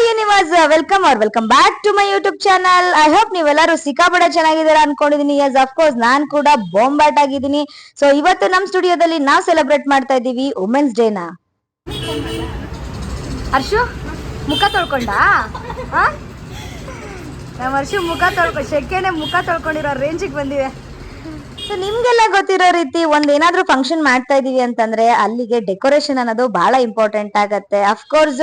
Universe welcome back to my YouTube channel. I hope ನೀವೆಲ್ಲರೂ ಸಿಕ್ಕಾಪಟ್ಟೆ ಚೆನ್ನಾಗಿದ್ದೀರಾ ಅನ್ಕೊಂಡಿದೀನಿ. ಎಸ್ ಆಫ್ ಕೋರ್ಸ್ ನಾನ್ ಕೂಡ ಬಾಂಬಾಟ್ ಆಗಿದ್ದೀನಿ. ಸೊ ಇವತ್ತು ನಮ್ ಸ್ಟುಡಿಯೋದಲ್ಲಿ ನಾವು ಸೆಲೆಬ್ರೇಟ್ ಮಾಡ್ತಾ ಇದ್ದೀವಿ ವುಮೆನ್ಸ್ ಡೇನ. ಹರ್ಷು ಮುಖ ತೊಳ್ಕೊಂಡ ನಮ್ಮ ಹರ್ಷು ಶೆಕೆನೆ ಮುಖ ತೊಳ್ಕೊಂಡಿರೋ ರೇಂಜಿಗೆ ಬಂದಿವೆ. ಸೊ ನಿಮ್ಗೆಲ್ಲ ಗೊತ್ತಿರೋ ರೀತಿ ಏನಾದ್ರೂ ಫಂಕ್ಷನ್ ಮಾಡ್ತಾ ಇದೀವಿ ಅಂತಂದ್ರೆ ಅಲ್ಲಿಗೆ ಡೆಕೋರೇಷನ್ ಅನ್ನೋದು ಬಹಳ ಇಂಪಾರ್ಟೆಂಟ್ ಆಗತ್ತೆ. ಅಫ್ಕೋರ್ಸ್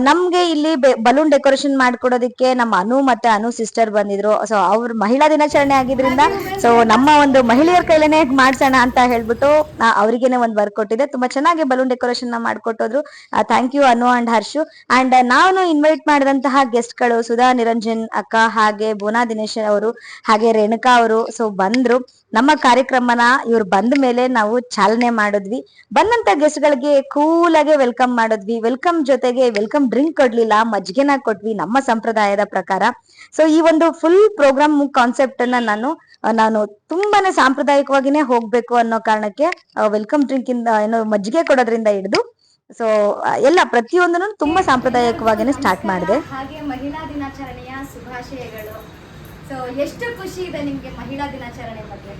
ನಮ್ಗೆ ಇಲ್ಲಿ ಬಲೂನ್ ಡೆಕೋರೇಷನ್ ಮಾಡ್ಕೊಡೋದಕ್ಕೆ ನಮ್ಮ ಮತ್ತೆ ಅನು ಸಿಸ್ಟರ್ ಬಂದಿದ್ರು. ಸೊ ಅವ್ರ ಮಹಿಳಾ ದಿನಾಚರಣೆ ಆಗಿದ್ರಿಂದ ಸೊ ನಮ್ಮ ಒಂದು ಮಹಿಳೆಯರ ಕೈಲೇನೆ ಮಾಡ್ಸೋಣ ಅಂತ ಹೇಳ್ಬಿಟ್ಟು ಅವ್ರಿಗೇನೆ ಒಂದು ವರ್ಕ್ ಕೊಟ್ಟಿದೆ. ತುಂಬಾ ಚೆನ್ನಾಗಿ ಬಲೂನ್ ಡೆಕೋರೇಷನ್ ನ ಮಾಡ್ಕೊಟ್ಟೋದ್ರು. Thank you Anu and Harshu. And ನಾನು ಇನ್ವೈಟ್ ಮಾಡಿದಂತಹ ಗೆಸ್ಟ್ ಗಳು ಸುಧಾ ನಿರಂಜನ್ ಅಕ್ಕ, ಹಾಗೆ ಬೋನಾ ದಿನೇಶ್ ಅವರು, ಹಾಗೆ ರೇಣುಕಾ ಅವರು ಸೊ ಬಂದ್ರು. ನಮ್ಮ ಕಾರ್ಯಕ್ರಮನ ಇವ್ರು ಬಂದ ಮೇಲೆ ನಾವು ಚಾಲನೆ ಮಾಡಿದ್ವಿ. ಬಂದಂತ ಗೆಸ್ಟ್ ಗಳಿಗೆ ಕೂಲ್ ಆಗಿ ವೆಲ್ಕಮ್ ಮಾಡಿದ್ವಿ. ವೆಲ್ಕಮ್ ಜೊತೆಗೆ ವೆಲ್ಕಮ್ ಡ್ರಿಂಕ್ ಕೊಡ್ಲಿಲ್ಲ, ಮಜ್ಗೆನ ಕೊಟ್ವಿ ನಮ್ಮ ಸಂಪ್ರದಾಯದ ಪ್ರಕಾರ. ಸೊ ಈ ಒಂದು ಫುಲ್ ಪ್ರೋಗ್ರಾಮ್ ಕಾನ್ಸೆಪ್ಟ್ ಅನ್ನ ನಾನು ತುಂಬಾನೇ ಸಾಂಪ್ರದಾಯಿಕವಾಗಿನೇ ಹೋಗ್ಬೇಕು ಅನ್ನೋ ಕಾರಣಕ್ಕೆ ವೆಲ್ಕಮ್ ಡ್ರಿಂಕ್ ಇಂದ ಏನೋ ಮಜ್ಜಿಗೆ ಕೊಡೋದ್ರಿಂದ ಹಿಡಿದು ಸೊ ಎಲ್ಲ ಪ್ರತಿಯೊಂದನ್ನು ತುಂಬಾ ಸಾಂಪ್ರದಾಯಿಕವಾಗಿನೇ ಸ್ಟಾರ್ಟ್ ಮಾಡಿದೆ. ಹಾಗೆ ಮಹಿಳಾ ದಿನಾಚರಣೆಯ ಶುಭಾಶಯಗಳು. ಸೊ ಎಷ್ಟು ಖುಷಿ ಇದೆ ನಿಮ್ಗೆ ಮಹಿಳಾ ದಿನಾಚರಣೆ ಬಗ್ಗೆ?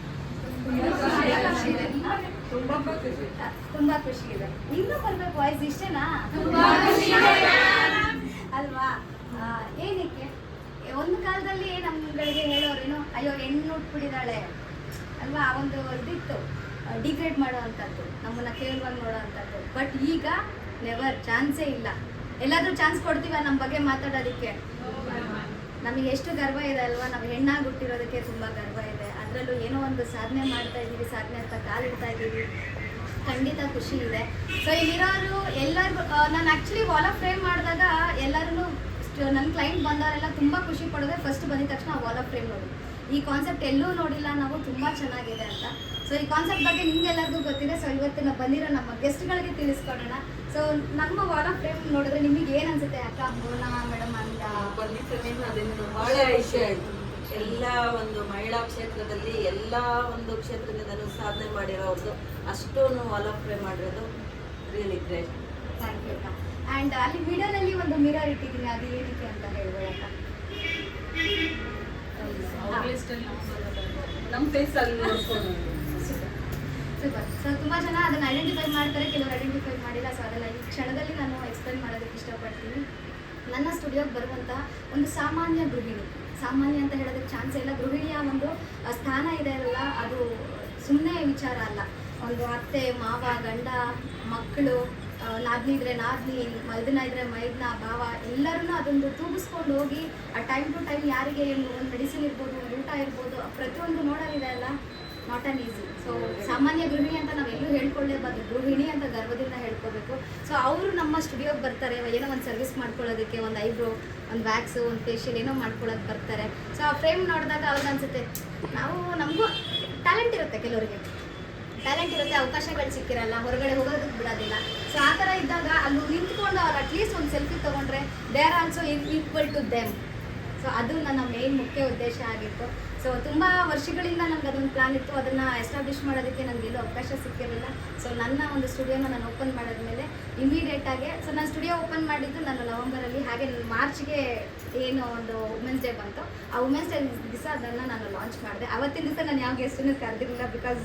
ತುಂಬಾ ಖುಷಿ ಇದೆ. ಇನ್ನೂ ಬರ್ಬೇಕು ವಾಯ್ಸ್ ಇಷ್ಟೇನಾ? ಅಲ್ವಾ? ಏನಕ್ಕೆ ಒಂದು ಕಾಲದಲ್ಲಿ ನಮ್ಗಳಿಗೆ ಹೇಳೋರೇನು, ಅಯ್ಯೋ ಹೆಣ್ಣು ಉಟ್ಬಿಟ್ಟಿದ್ದಾಳೆ ಅಲ್ವಾ, ಒಂದು ಇದಿತ್ತು ಡಿಗ್ರೇಡ್ ಮಾಡೋ ಅಂಥದ್ದು, ನಮ್ಮನ್ನ ಕೇವಲವಾಗಿ ನೋಡೋ ಅಂಥದ್ದು. ಬಟ್ ಈಗ ನೆವರ್, ಚಾನ್ಸೇ ಇಲ್ಲ. ಎಲ್ಲಾದ್ರೂ ಚಾನ್ಸ್ ಕೊಡ್ತೀವ ನಮ್ಮ ಬಗ್ಗೆ ಮಾತಾಡೋದಕ್ಕೆ? ನಮಗೆ ಎಷ್ಟು ಗರ್ವ ಇದೆ ಅಲ್ವಾ, ನಾವು ಹೆಣ್ಣಾಗಿ ಹುಟ್ಟಿರೋದಕ್ಕೆ ತುಂಬ ಗರ್ವ ಇದೆ. ಅದರಲ್ಲೂ ಏನೋ ಒಂದು ಸಾಧನೆ ಮಾಡ್ತಾ ಇದ್ದೀವಿ, ಸಾಧನೆ ಅಂತ ಕಾಲಿಡ್ತಾ ಇದ್ದೀವಿ, ಖಂಡಿತ ಖುಷಿ ಇದೆ. ಸೊ ಇಲ್ಲಿರೋರು ಎಲ್ಲರಿಗೂ ನಾನು ಆ್ಯಕ್ಚುಲಿ ವಾಲ್ ಆಫ್ ಫ್ರೇಮ್ ಮಾಡಿದಾಗ ಎಲ್ಲರೂ ನನ್ನ ಕ್ಲೈಂಟ್ ಬಂದವರೆಲ್ಲ ತುಂಬ ಖುಷಿ ಪಡೋದೆ ಫಸ್ಟ್ ಬಂದಿದ ತಕ್ಷಣ ವಾಲ್ ಆಫ್ ಫ್ರೇಮ್ ನೋಡಿ, ಈ ಕಾನ್ಸೆಪ್ಟ್ ಎಲ್ಲೂ ನೋಡಿಲ್ಲ ನಾವು, ತುಂಬ ಚೆನ್ನಾಗಿದೆ ಅಂತ. ಸೊ ಈ ಕಾನ್ಸೆಪ್ಟ್ ಬಗ್ಗೆ ನಿಮ್ಗೆಲ್ಲರಿಗೂ ಗೊತ್ತಿದೆ. ಸೊ ಇವತ್ತಿನ ಬಂದಿರೋ ನಮ್ಮ ಗೆಸ್ಟ್ಗಳಿಗೆ ತಿಳಿಸ್ಕೊಡೋಣ. ಸೊ ನಮ್ಮ ವಾಲ್ ಆಫ್ ಫ್ರೇಮ್ ನೋಡಿದ್ರೆ ನಿಮಗೆ ಏನು ಅನ್ಸುತ್ತೆ ಅಕ್ಕ, ಬೋನಾ ಮೇಡಮ್ ಅಂತ ಬಂದಿದ್ದು ಬಹಳ ಖುಷಿ ಆಯಿತು. ಎಲ್ಲ ಒಂದು ಮಹಿಳಾ ಕ್ಷೇತ್ರದಲ್ಲಿ ಎಲ್ಲ ಒಂದು ಕ್ಷೇತ್ರದಿಂದಲೂ ಸಾಧನೆ ಮಾಡಿರೋದು ಅಷ್ಟೊಂದು ವಾಲ್ ಆಫ್ ಫ್ರೇಮ್ ಮಾಡಿರೋದು ರಿಯಲಿ ಗ್ರೇಟ್. ಥ್ಯಾಂಕ್ ಯು ಅಕ್ಕ. ಆ್ಯಂಡ್ ಅಲ್ಲಿ ವಿಡಿಯೋನಲ್ಲಿ ಒಂದು ಮಿರರ್ ಇಟ್ಟಿದ್ದೀನಿ, ಅದು ಏನಕ್ಕೆ ಅಂತ ಹೇಳ್ಬೋದಕ್ಕ? ನಮ್ಮ ಫೇಸಲ್ಲಿ ನೋಡ್ಕೊಂಡು ಸೂಪರ್. ಸೊ ತುಂಬ ಜನ ಅದನ್ನು ಐಡೆಂಟಿಫೈ ಮಾಡ್ತಾರೆ, ಕೆಲವರು ಐಡೆಂಟಿಫೈ ಮಾಡಿಲ್ಲ. ಸೊ ಅದನ್ನು ಈ ಕ್ಷಣದಲ್ಲಿ ನಾನು ಎಕ್ಸ್ಪ್ಲೇನ್ ಮಾಡೋದಕ್ಕೆ ಇಷ್ಟಪಡ್ತೀನಿ. ನನ್ನ ಸ್ಟುಡಿಯೋಗೆ ಬರುವಂಥ ಒಂದು ಸಾಮಾನ್ಯ ಗೃಹಿಣಿ, ಸಾಮಾನ್ಯ ಅಂತ ಹೇಳೋದಕ್ಕೆ ಚಾನ್ಸೇ ಇಲ್ಲ. ಗೃಹಿಣಿಯ ಒಂದು ಸ್ಥಾನ ಇದೆ ಅಲ್ಲ, ಅದು ಸುಮ್ಮನೆ ವಿಚಾರ ಅಲ್ಲ. ಒಂದು ಅತ್ತೆ, ಮಾವ, ಗಂಡ, ಮಕ್ಕಳು, ನಾದ್ನಿ ಇದ್ರೆ ನಾದ್ನಿ, ಮೈದನ ಇದ್ರೆ ಮೈದನ, ಭಾವ, ಎಲ್ಲರೂ ಅದೊಂದು ತೂಗಿಸ್ಕೊಂಡು ಹೋಗಿ ಆ ಟೈಮ್ ಟು ಟೈಮ್ ಯಾರಿಗೆ ಒಂದು ಮೆಡಿಸಿನ್ ಇರ್ಬೋದು, ಒಂದು ಊಟ ಇರ್ಬೋದು, ಪ್ರತಿಯೊಂದು ನೋಡೋದಿದೆ ಅಲ್ಲ, ನಾಟ್ ಆನ್ ಈಸಿ. ಸೊ ಸಾಮಾನ್ಯ ಗೃಹಿಣಿ ಅಂತ ನಾವೆಲ್ಲೂ ಹೇಳ್ಕೊಳ್ಳೇಬಾರ್ದು, ಗೃಹಿಣಿ ಅಂತ ಗರ್ವದಿಂದ ಹೇಳ್ಕೋಬೇಕು. ಸೊ ಅವರು ನಮ್ಮ ಸ್ಟುಡಿಯೋಗೆ ಬರ್ತಾರೆ, ಏನೋ ಒಂದು ಸರ್ವಿಸ್ ಮಾಡ್ಕೊಳ್ಳೋದಕ್ಕೆ, ಒಂದು ಐಬ್ರೋ, ಒಂದು ವ್ಯಾಕ್ಸು, ಒಂದು ಫೇಶಿಯಲ್ ಏನೋ ಮಾಡ್ಕೊಳ್ಳೋಕೆ ಬರ್ತಾರೆ. ಸೊ ಆ ಫ್ರೇಮ್ ನೋಡಿದಾಗ ಅವ್ರಿಗೆ ಅನಿಸುತ್ತೆ, ನಮಗೂ ಟ್ಯಾಲೆಂಟ್ ಇರುತ್ತೆ, ಕೆಲವರಿಗೆ ಟ್ಯಾಲೆಂಟ್ ಇರುತ್ತೆ, ಅವಕಾಶಗಳು ಸಿಕ್ಕಿರಲ್ಲ, ಹೊರಗಡೆ ಹೋಗೋದಕ್ಕೆ ಬಿಡೋದಿಲ್ಲ. ಸೊ ಆ ಥರ ಇದ್ದಾಗ ಅಲ್ಲಿ ನಿಂತ್ಕೊಂಡು ಅವ್ರು ಅಟ್ಲೀಸ್ಟ್ ಒಂದು ಸೆಲ್ಫಿ ತೊಗೊಂಡ್ರೆ they are also equal to them. So ಅದು ನನ್ನ ಮೇನ್ ಮುಖ್ಯ ಉದ್ದೇಶ ಆಗಿತ್ತು. ಸೊ ತುಂಬ ವರ್ಷಗಳಿಂದ ನನಗೆ ಅದೊಂದು ಪ್ಲಾನ್ ಇತ್ತು, ಅದನ್ನು ಎಸ್ಟಾಬ್ಲಿಷ್ ಮಾಡೋದಕ್ಕೆ ನನಗೆಲ್ಲೂ ಅವಕಾಶ ಸಿಕ್ಕಿರಲಿಲ್ಲ. ಸೊ ನನ್ನ ಒಂದು ಸ್ಟುಡಿಯೋನ ನಾನು ಓಪನ್ ಮಾಡಿದ್ಮೇಲೆ ಇಮಿಡಿಯೇಟಾಗೆ, ಸೊ ನಾನು ಸ್ಟುಡಿಯೋ ಓಪನ್ ಮಾಡಿದ್ದು ನಾನು ನವಂಬರಲ್ಲಿ, ಹಾಗೆ ಮಾರ್ಚ್ಗೆ ಏನು ಒಂದು ವುಮೆನ್ಸ್ ಡೇ ಬಂತು, ಆ ವುಮೆನ್ಸ್ ಡೇ ದಿವಸ ಅದನ್ನು ನಾನು ಲಾಂಚ್ ಮಾಡಿದೆ. ಅವತ್ತಿನ ದಿವಸ ನಾನು ಯಾವ ಗೆಸ್ಟನ್ನು ಕರೆದಿರಲಿಲ್ಲ, ಬಿಕಾಸ್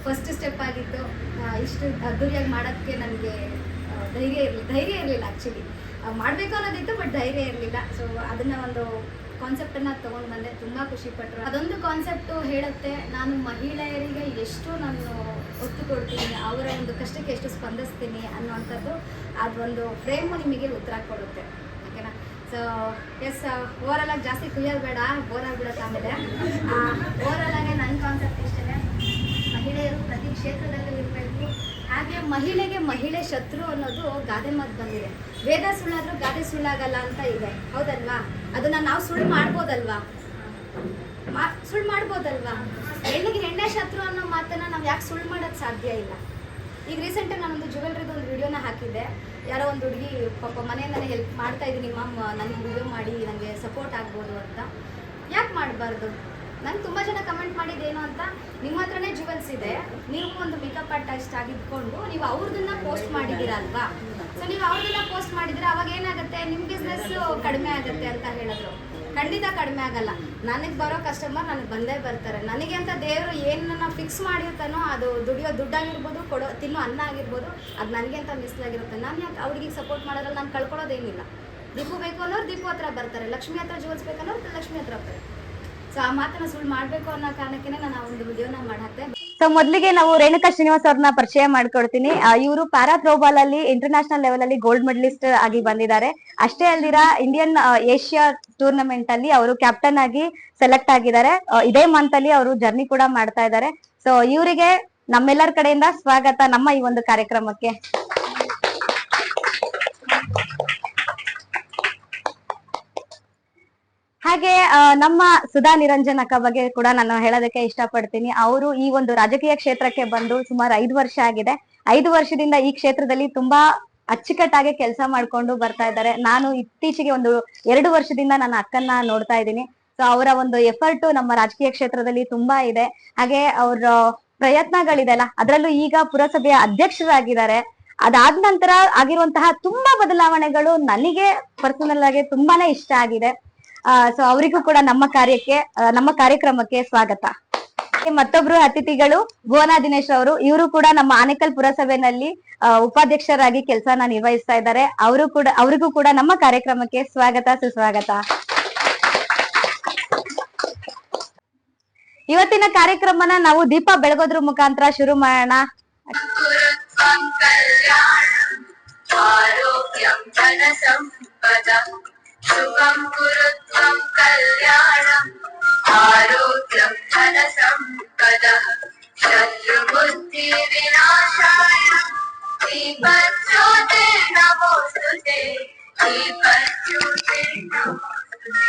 ಫಸ್ಟ್ ಸ್ಟೆಪ್ ಆಗಿತ್ತು. ಇಷ್ಟು ಅದ್ದೂರಿಯಾಗಿ ಮಾಡೋಕ್ಕೆ ನನಗೆ ಧೈರ್ಯ ಇರಲಿಲ್ಲ. ಆ್ಯಕ್ಚುಲಿ ಮಾಡಬೇಕು ಅನ್ನೋದಿತ್ತು, ಬಟ್ ಧೈರ್ಯ ಇರಲಿಲ್ಲ. ಸೊ ಅದನ್ನು ಒಂದು ಕಾನ್ಸೆಪ್ಟನ್ನು ತೊಗೊಂಡು ಬಂದೆ, ತುಂಬ ಖುಷಿಪಟ್ಟರು. ಅದೊಂದು ಕಾನ್ಸೆಪ್ಟು ಹೇಳುತ್ತೆ, ನಾನು ಮಹಿಳೆಯರಿಗೆ ಎಷ್ಟು ನಾನು ಒತ್ತು ಕೊಡ್ತೀನಿ, ಅವರ ಒಂದು ಕಷ್ಟಕ್ಕೆ ಎಷ್ಟು ಸ್ಪಂದಿಸ್ತೀನಿ ಅನ್ನೋವಂಥದ್ದು ಅದೊಂದು ಫ್ರೇಮು ನಿಮಗೆ ಉತ್ತರ ಕೊಡುತ್ತೆ. ಓಕೆನಾ? ಸೊ ಎಸ್, ಓವರಾಲ್ ಆಗಿ ಜಾಸ್ತಿ ಕುಯ್ಯೋದು ಬೇಡ, ಬೋರ್ ಆಗಿಬಿಡುತ್ತೆ ಆಮೇಲೆ. ಓವರಾಲ್ ಆಗಿ ನನ್ನ ಕಾನ್ಸೆಪ್ಟ್ ಇಷ್ಟೇ, ಮಹಿಳೆಯರು ಪ್ರತಿ ಕ್ಷೇತ್ರದಲ್ಲೂ ಇರಬೇಕು. ಹಾಗೆ ಮಹಿಳೆ ಶತ್ರು ಅನ್ನೋದು ಗಾದೆ ಮಾತು ಬಂದಿದೆ. ವೇದ ಸುಳ್ಳಾದ್ರೂ ಗಾದೆ ಸುಳ್ಳಾಗಲ್ಲ ಅಂತ ಇದೆ, ಹೌದಲ್ವಾ? ಅದನ್ನು ನಾವು ಸುಳ್ಳು ಮಾಡ್ಬೋದಲ್ವಾ? ಹೆಣ್ಣಿಗೆ ಹೆಣ್ಣೆ ಶತ್ರು ಅನ್ನೋ ಮಾತನ್ನು ನಾವು ಯಾಕೆ ಸುಳ್ಳು ಮಾಡೋಕ್ಕೆ ಸಾಧ್ಯ ಇಲ್ಲ? ಈಗ ರೀಸೆಂಟಾಗಿ ನಾನೊಂದು ಜ್ಯುವೆಲ್ರಿದು ಒಂದು ವಿಡಿಯೋನ ಹಾಕಿದ್ದೆ. ಯಾರೋ ಒಂದು ಹುಡುಗಿ ಪಾಪ ಮನೆಯಿಂದನೇ ಹೆಲ್ಪ್ ಮಾಡ್ತಾ ಇದ್ದೀನಿ ಮ್ಯಾಮ್, ನನಗೆ ವಿಡಿಯೋ ಮಾಡಿ ನನಗೆ ಸಪೋರ್ಟ್ ಆಗ್ಬೋದು ಅಂತ. ಯಾಕೆ ಮಾಡಬಾರ್ದು? ನಂಗೆ ತುಂಬ ಜನ ಕಮೆಂಟ್ ಮಾಡಿದ್ದೇನು ಅಂತ, ನಿಮ್ಮ ಹತ್ರನೇ ಜುವೆಲ್ಸ್ ಇದೆ, ನೀವು ಒಂದು ಮೇಕಪ್ ಆರ್ಟಿಸ್ಟ್ ಆಗಿದ್ಕೊಂಡು ನೀವು ಅವ್ರದನ್ನ ಪೋಸ್ಟ್ ಮಾಡಿದ್ದೀರಾ ಅಲ್ವಾ, ಸೊ ನೀವು ಅವ್ರದನ್ನ ಪೋಸ್ಟ್ ಮಾಡಿದ್ರೆ ಅವಾಗ ಏನಾಗುತ್ತೆ, ನಿಮ್ಮ ಬಿಸ್ನೆಸ್ ಕಡಿಮೆ ಆಗುತ್ತೆ ಅಂತ ಹೇಳಿದ್ರು. ಖಂಡಿತ ಕಡಿಮೆ ಆಗಲ್ಲ. ನನಗೆ ಬರೋ ಕಸ್ಟಮರ್ ನನಗೆ ಬಂದೇ ಬರ್ತಾರೆ. ನನಗೆ ಅಂತ ದೇವರು ಏನನ್ನ ಫಿಕ್ಸ್ ಮಾಡಿರ್ತಾನೋ ಅದು ದುಡಿಯೋ ದುಡ್ಡಾಗಿರ್ಬೋದು, ಕೊಡೋ ತಿನ್ನೋ ಅನ್ನ ಆಗಿರ್ಬೋದು, ಅದು ನನಗೆ ಅಂತ ಮೀಸಲಾಗಿರುತ್ತೆ. ನಾನು ಯಾಕೆ ಅವ್ರಿಗೆ ಸಪೋರ್ಟ್ ಮಾಡೋದ್ರಲ್ಲಿ ನಾನು ಕಳ್ಕೊಳ್ಳೋದೇನಿಲ್ಲ. ದೀಪು ಬೇಕು ಅನ್ನೋರು ದೀಪು ಹತ್ರ ಬರ್ತಾರೆ, ಲಕ್ಷ್ಮಿ ಹತ್ರ ಜುವೆಲ್ಸ್ ಬೇಕನ್ನೋರು ಲಕ್ಷ್ಮಿ ಹತ್ರ ಬರ್ತಾರೆ. ಸೊ ಆ ಮಾತನ್ನ ಸುಳ್ಳು ಮಾಡಬೇಕು ಅನ್ನೋ ಕಾರಣಕ್ಕೆ ನಾನು ಆ ಒಂದು ವಿಡಿಯೋನ ಮಾಡಾಕ್ತೆ. ಸೊ ಮೊದಲಿಗೆ ನಾವು ರೇಣುಕಾ ಶ್ರೀನಿವಾಸ್ ಅವ್ರನ್ನ ಪರಿಚಯ ಮಾಡ್ಕೊಡ್ತೀನಿ. ಇವರು ಪ್ಯಾರಾ ಥ್ರೋಬಾಲ್ ಅಲ್ಲಿ ಇಂಟರ್ನ್ಯಾಷನಲ್ ಲೆವೆಲ್ ಅಲ್ಲಿ ಗೋಲ್ಡ್ ಮೆಡಲಿಸ್ಟ್ ಆಗಿ ಬಂದಿದ್ದಾರೆ. ಅಷ್ಟೇ ಅಲ್ದಿರ ಇಂಡಿಯನ್ ಏಷ್ಯಾ ಟೂರ್ನಮೆಂಟ್ ಅಲ್ಲಿ ಅವರು ಕ್ಯಾಪ್ಟನ್ ಆಗಿ ಸೆಲೆಕ್ಟ್ ಆಗಿದ್ದಾರೆ. ಇದೇ ಮಂತ್ ಅಲ್ಲಿ ಅವರು ಜರ್ನಿ ಕೂಡ ಮಾಡ್ತಾ ಇದ್ದಾರೆ. ಸೊ ಇವರಿಗೆ ನಮ್ಮೆಲ್ಲರ ಕಡೆಯಿಂದ ಸ್ವಾಗತ ನಮ್ಮ ಈ ಒಂದು ಕಾರ್ಯಕ್ರಮಕ್ಕೆ. ಹಾಗೆ ನಮ್ಮ ಸುಧಾ ನಿರಂಜನ್ ಅಕ್ಕ ಬಗ್ಗೆ ಕೂಡ ನಾನು ಹೇಳೋದಕ್ಕೆ ಇಷ್ಟಪಡ್ತೀನಿ. ಅವರು ಈ ಒಂದು ರಾಜಕೀಯ ಕ್ಷೇತ್ರಕ್ಕೆ ಬಂದು ಸುಮಾರು 5 ವರ್ಷ ಆಗಿದೆ. 5 ವರ್ಷದಿಂದ ಈ ಕ್ಷೇತ್ರದಲ್ಲಿ ತುಂಬಾ ಅಚ್ಚುಕಟ್ಟಾಗಿ ಕೆಲಸ ಮಾಡ್ಕೊಂಡು ಬರ್ತಾ ಇದ್ದಾರೆ. ನಾನು ಇತ್ತೀಚೆಗೆ ಒಂದು 2 ವರ್ಷದಿಂದ ನನ್ನ ಅಕ್ಕನ್ನ ನೋಡ್ತಾ ಇದ್ದೀನಿ. ಸೊ ಅವರ ಒಂದು ಎಫರ್ಟ್ ನಮ್ಮ ರಾಜಕೀಯ ಕ್ಷೇತ್ರದಲ್ಲಿ ತುಂಬಾ ಇದೆ. ಹಾಗೆ ಅವರ ಪ್ರಯತ್ನಗಳಿದೆಲ್ಲ, ಅದರಲ್ಲೂ ಈಗ ಪುರಸಭೆಯ ಅಧ್ಯಕ್ಷರಾಗಿದ್ದಾರೆ. ಅದಾದ ನಂತರ ಆಗಿರುವಂತಹ ತುಂಬಾ ಬದಲಾವಣೆಗಳು ನನಗೆ ಪರ್ಸನಲ್ ಆಗಿ ತುಂಬಾನೇ ಇಷ್ಟ ಆಗಿದೆ. ಸೊ ಅವರಿಗೂ ಕೂಡ ನಮ್ಮ ಕಾರ್ಯಕ್ರಮಕ್ಕೆ ಸ್ವಾಗತ. ಮತ್ತೊಬ್ರು ಅತಿಥಿಗಳು ಭುವನಾ ದಿನೇಶ್ ಅವರು. ಇವರು ಕೂಡ ನಮ್ಮ ಆನೇಕಲ್ ಪುರಸಭೆಯಲ್ಲಿ ಉಪಾಧ್ಯಕ್ಷರಾಗಿ ಕೆಲಸನ ನಿರ್ವಹಿಸ್ತಾ ಇದ್ದಾರೆ. ಅವರಿಗೂ ಕೂಡ ನಮ್ಮ ಕಾರ್ಯಕ್ರಮಕ್ಕೆ ಸ್ವಾಗತ, ಸುಸ್ವಾಗತ. ಇವತ್ತಿನ ಕಾರ್ಯಕ್ರಮನ ನಾವು ದೀಪ ಬೆಳಗೋದ್ರ ಮುಖಾಂತರ ಶುರು ಮಾಡೋಣ. शुभं कुरुत्वं कल्याणम् आरोग्यं धनसम्पदः शत्रुबुद्धिविनाशाय दीपज्योते नमोस्तुते दीपज्योते नमोस्तुते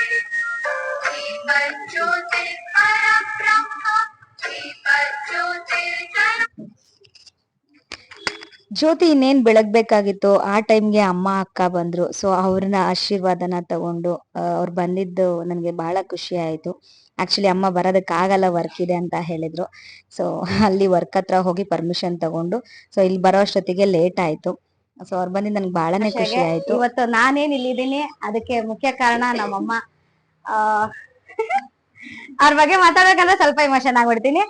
दीपज्योते परब्रह्म दीपज्योते ಜ್ಯೋತಿ ಇನ್ನೇನ್ ಬೆಳಗ್ಬೇಕಾಗಿತ್ತು ಆ ಟೈಮ್ಗೆ ಅಮ್ಮ ಅಕ್ಕ ಬಂದ್ರು. ಸೊ ಅವ್ರನ್ನ ಆಶೀರ್ವಾದನ ತಗೊಂಡು ಅವ್ರು ಬಂದಿದ್ದು ನನ್ಗೆ ಬಹಳ ಖುಷಿ ಆಯ್ತು. ಆಕ್ಚುಲಿ ಅಮ್ಮ ಬರೋದಕ್ಕಾಗಲ್ಲ, ವರ್ಕ್ ಇದೆ ಅಂತ ಹೇಳಿದ್ರು. ಸೊ ಅಲ್ಲಿ ವರ್ಕ್ ಹತ್ರ ಹೋಗಿ ಪರ್ಮಿಷನ್ ತಗೊಂಡು ಸೊ ಇಲ್ಲಿ ಬರೋ ಅಷ್ಟೊತ್ತಿಗೆ ಲೇಟ್ ಆಯ್ತು. ಸೊ ಅವ್ರು ಬಂದಿದ್ದು ನನ್ಗೆ ಬಹಳನೇ ಖುಷಿ ಆಯ್ತು. ಇವತ್ತು ನಾನೇನ್ ಇಲ್ಲಿದ್ದೀನಿ ಅದಕ್ಕೆ ಮುಖ್ಯ ಕಾರಣ ನಮ್ಮಮ್ಮ. ಅವ್ರ ಬಗ್ಗೆ ಮಾತಾಡ್ಬೇಕಂದ್ರೆ ಸ್ವಲ್ಪ ಇಮೋಷನ್ ಆಗ್ಬಿಡ್ತೀನಿ.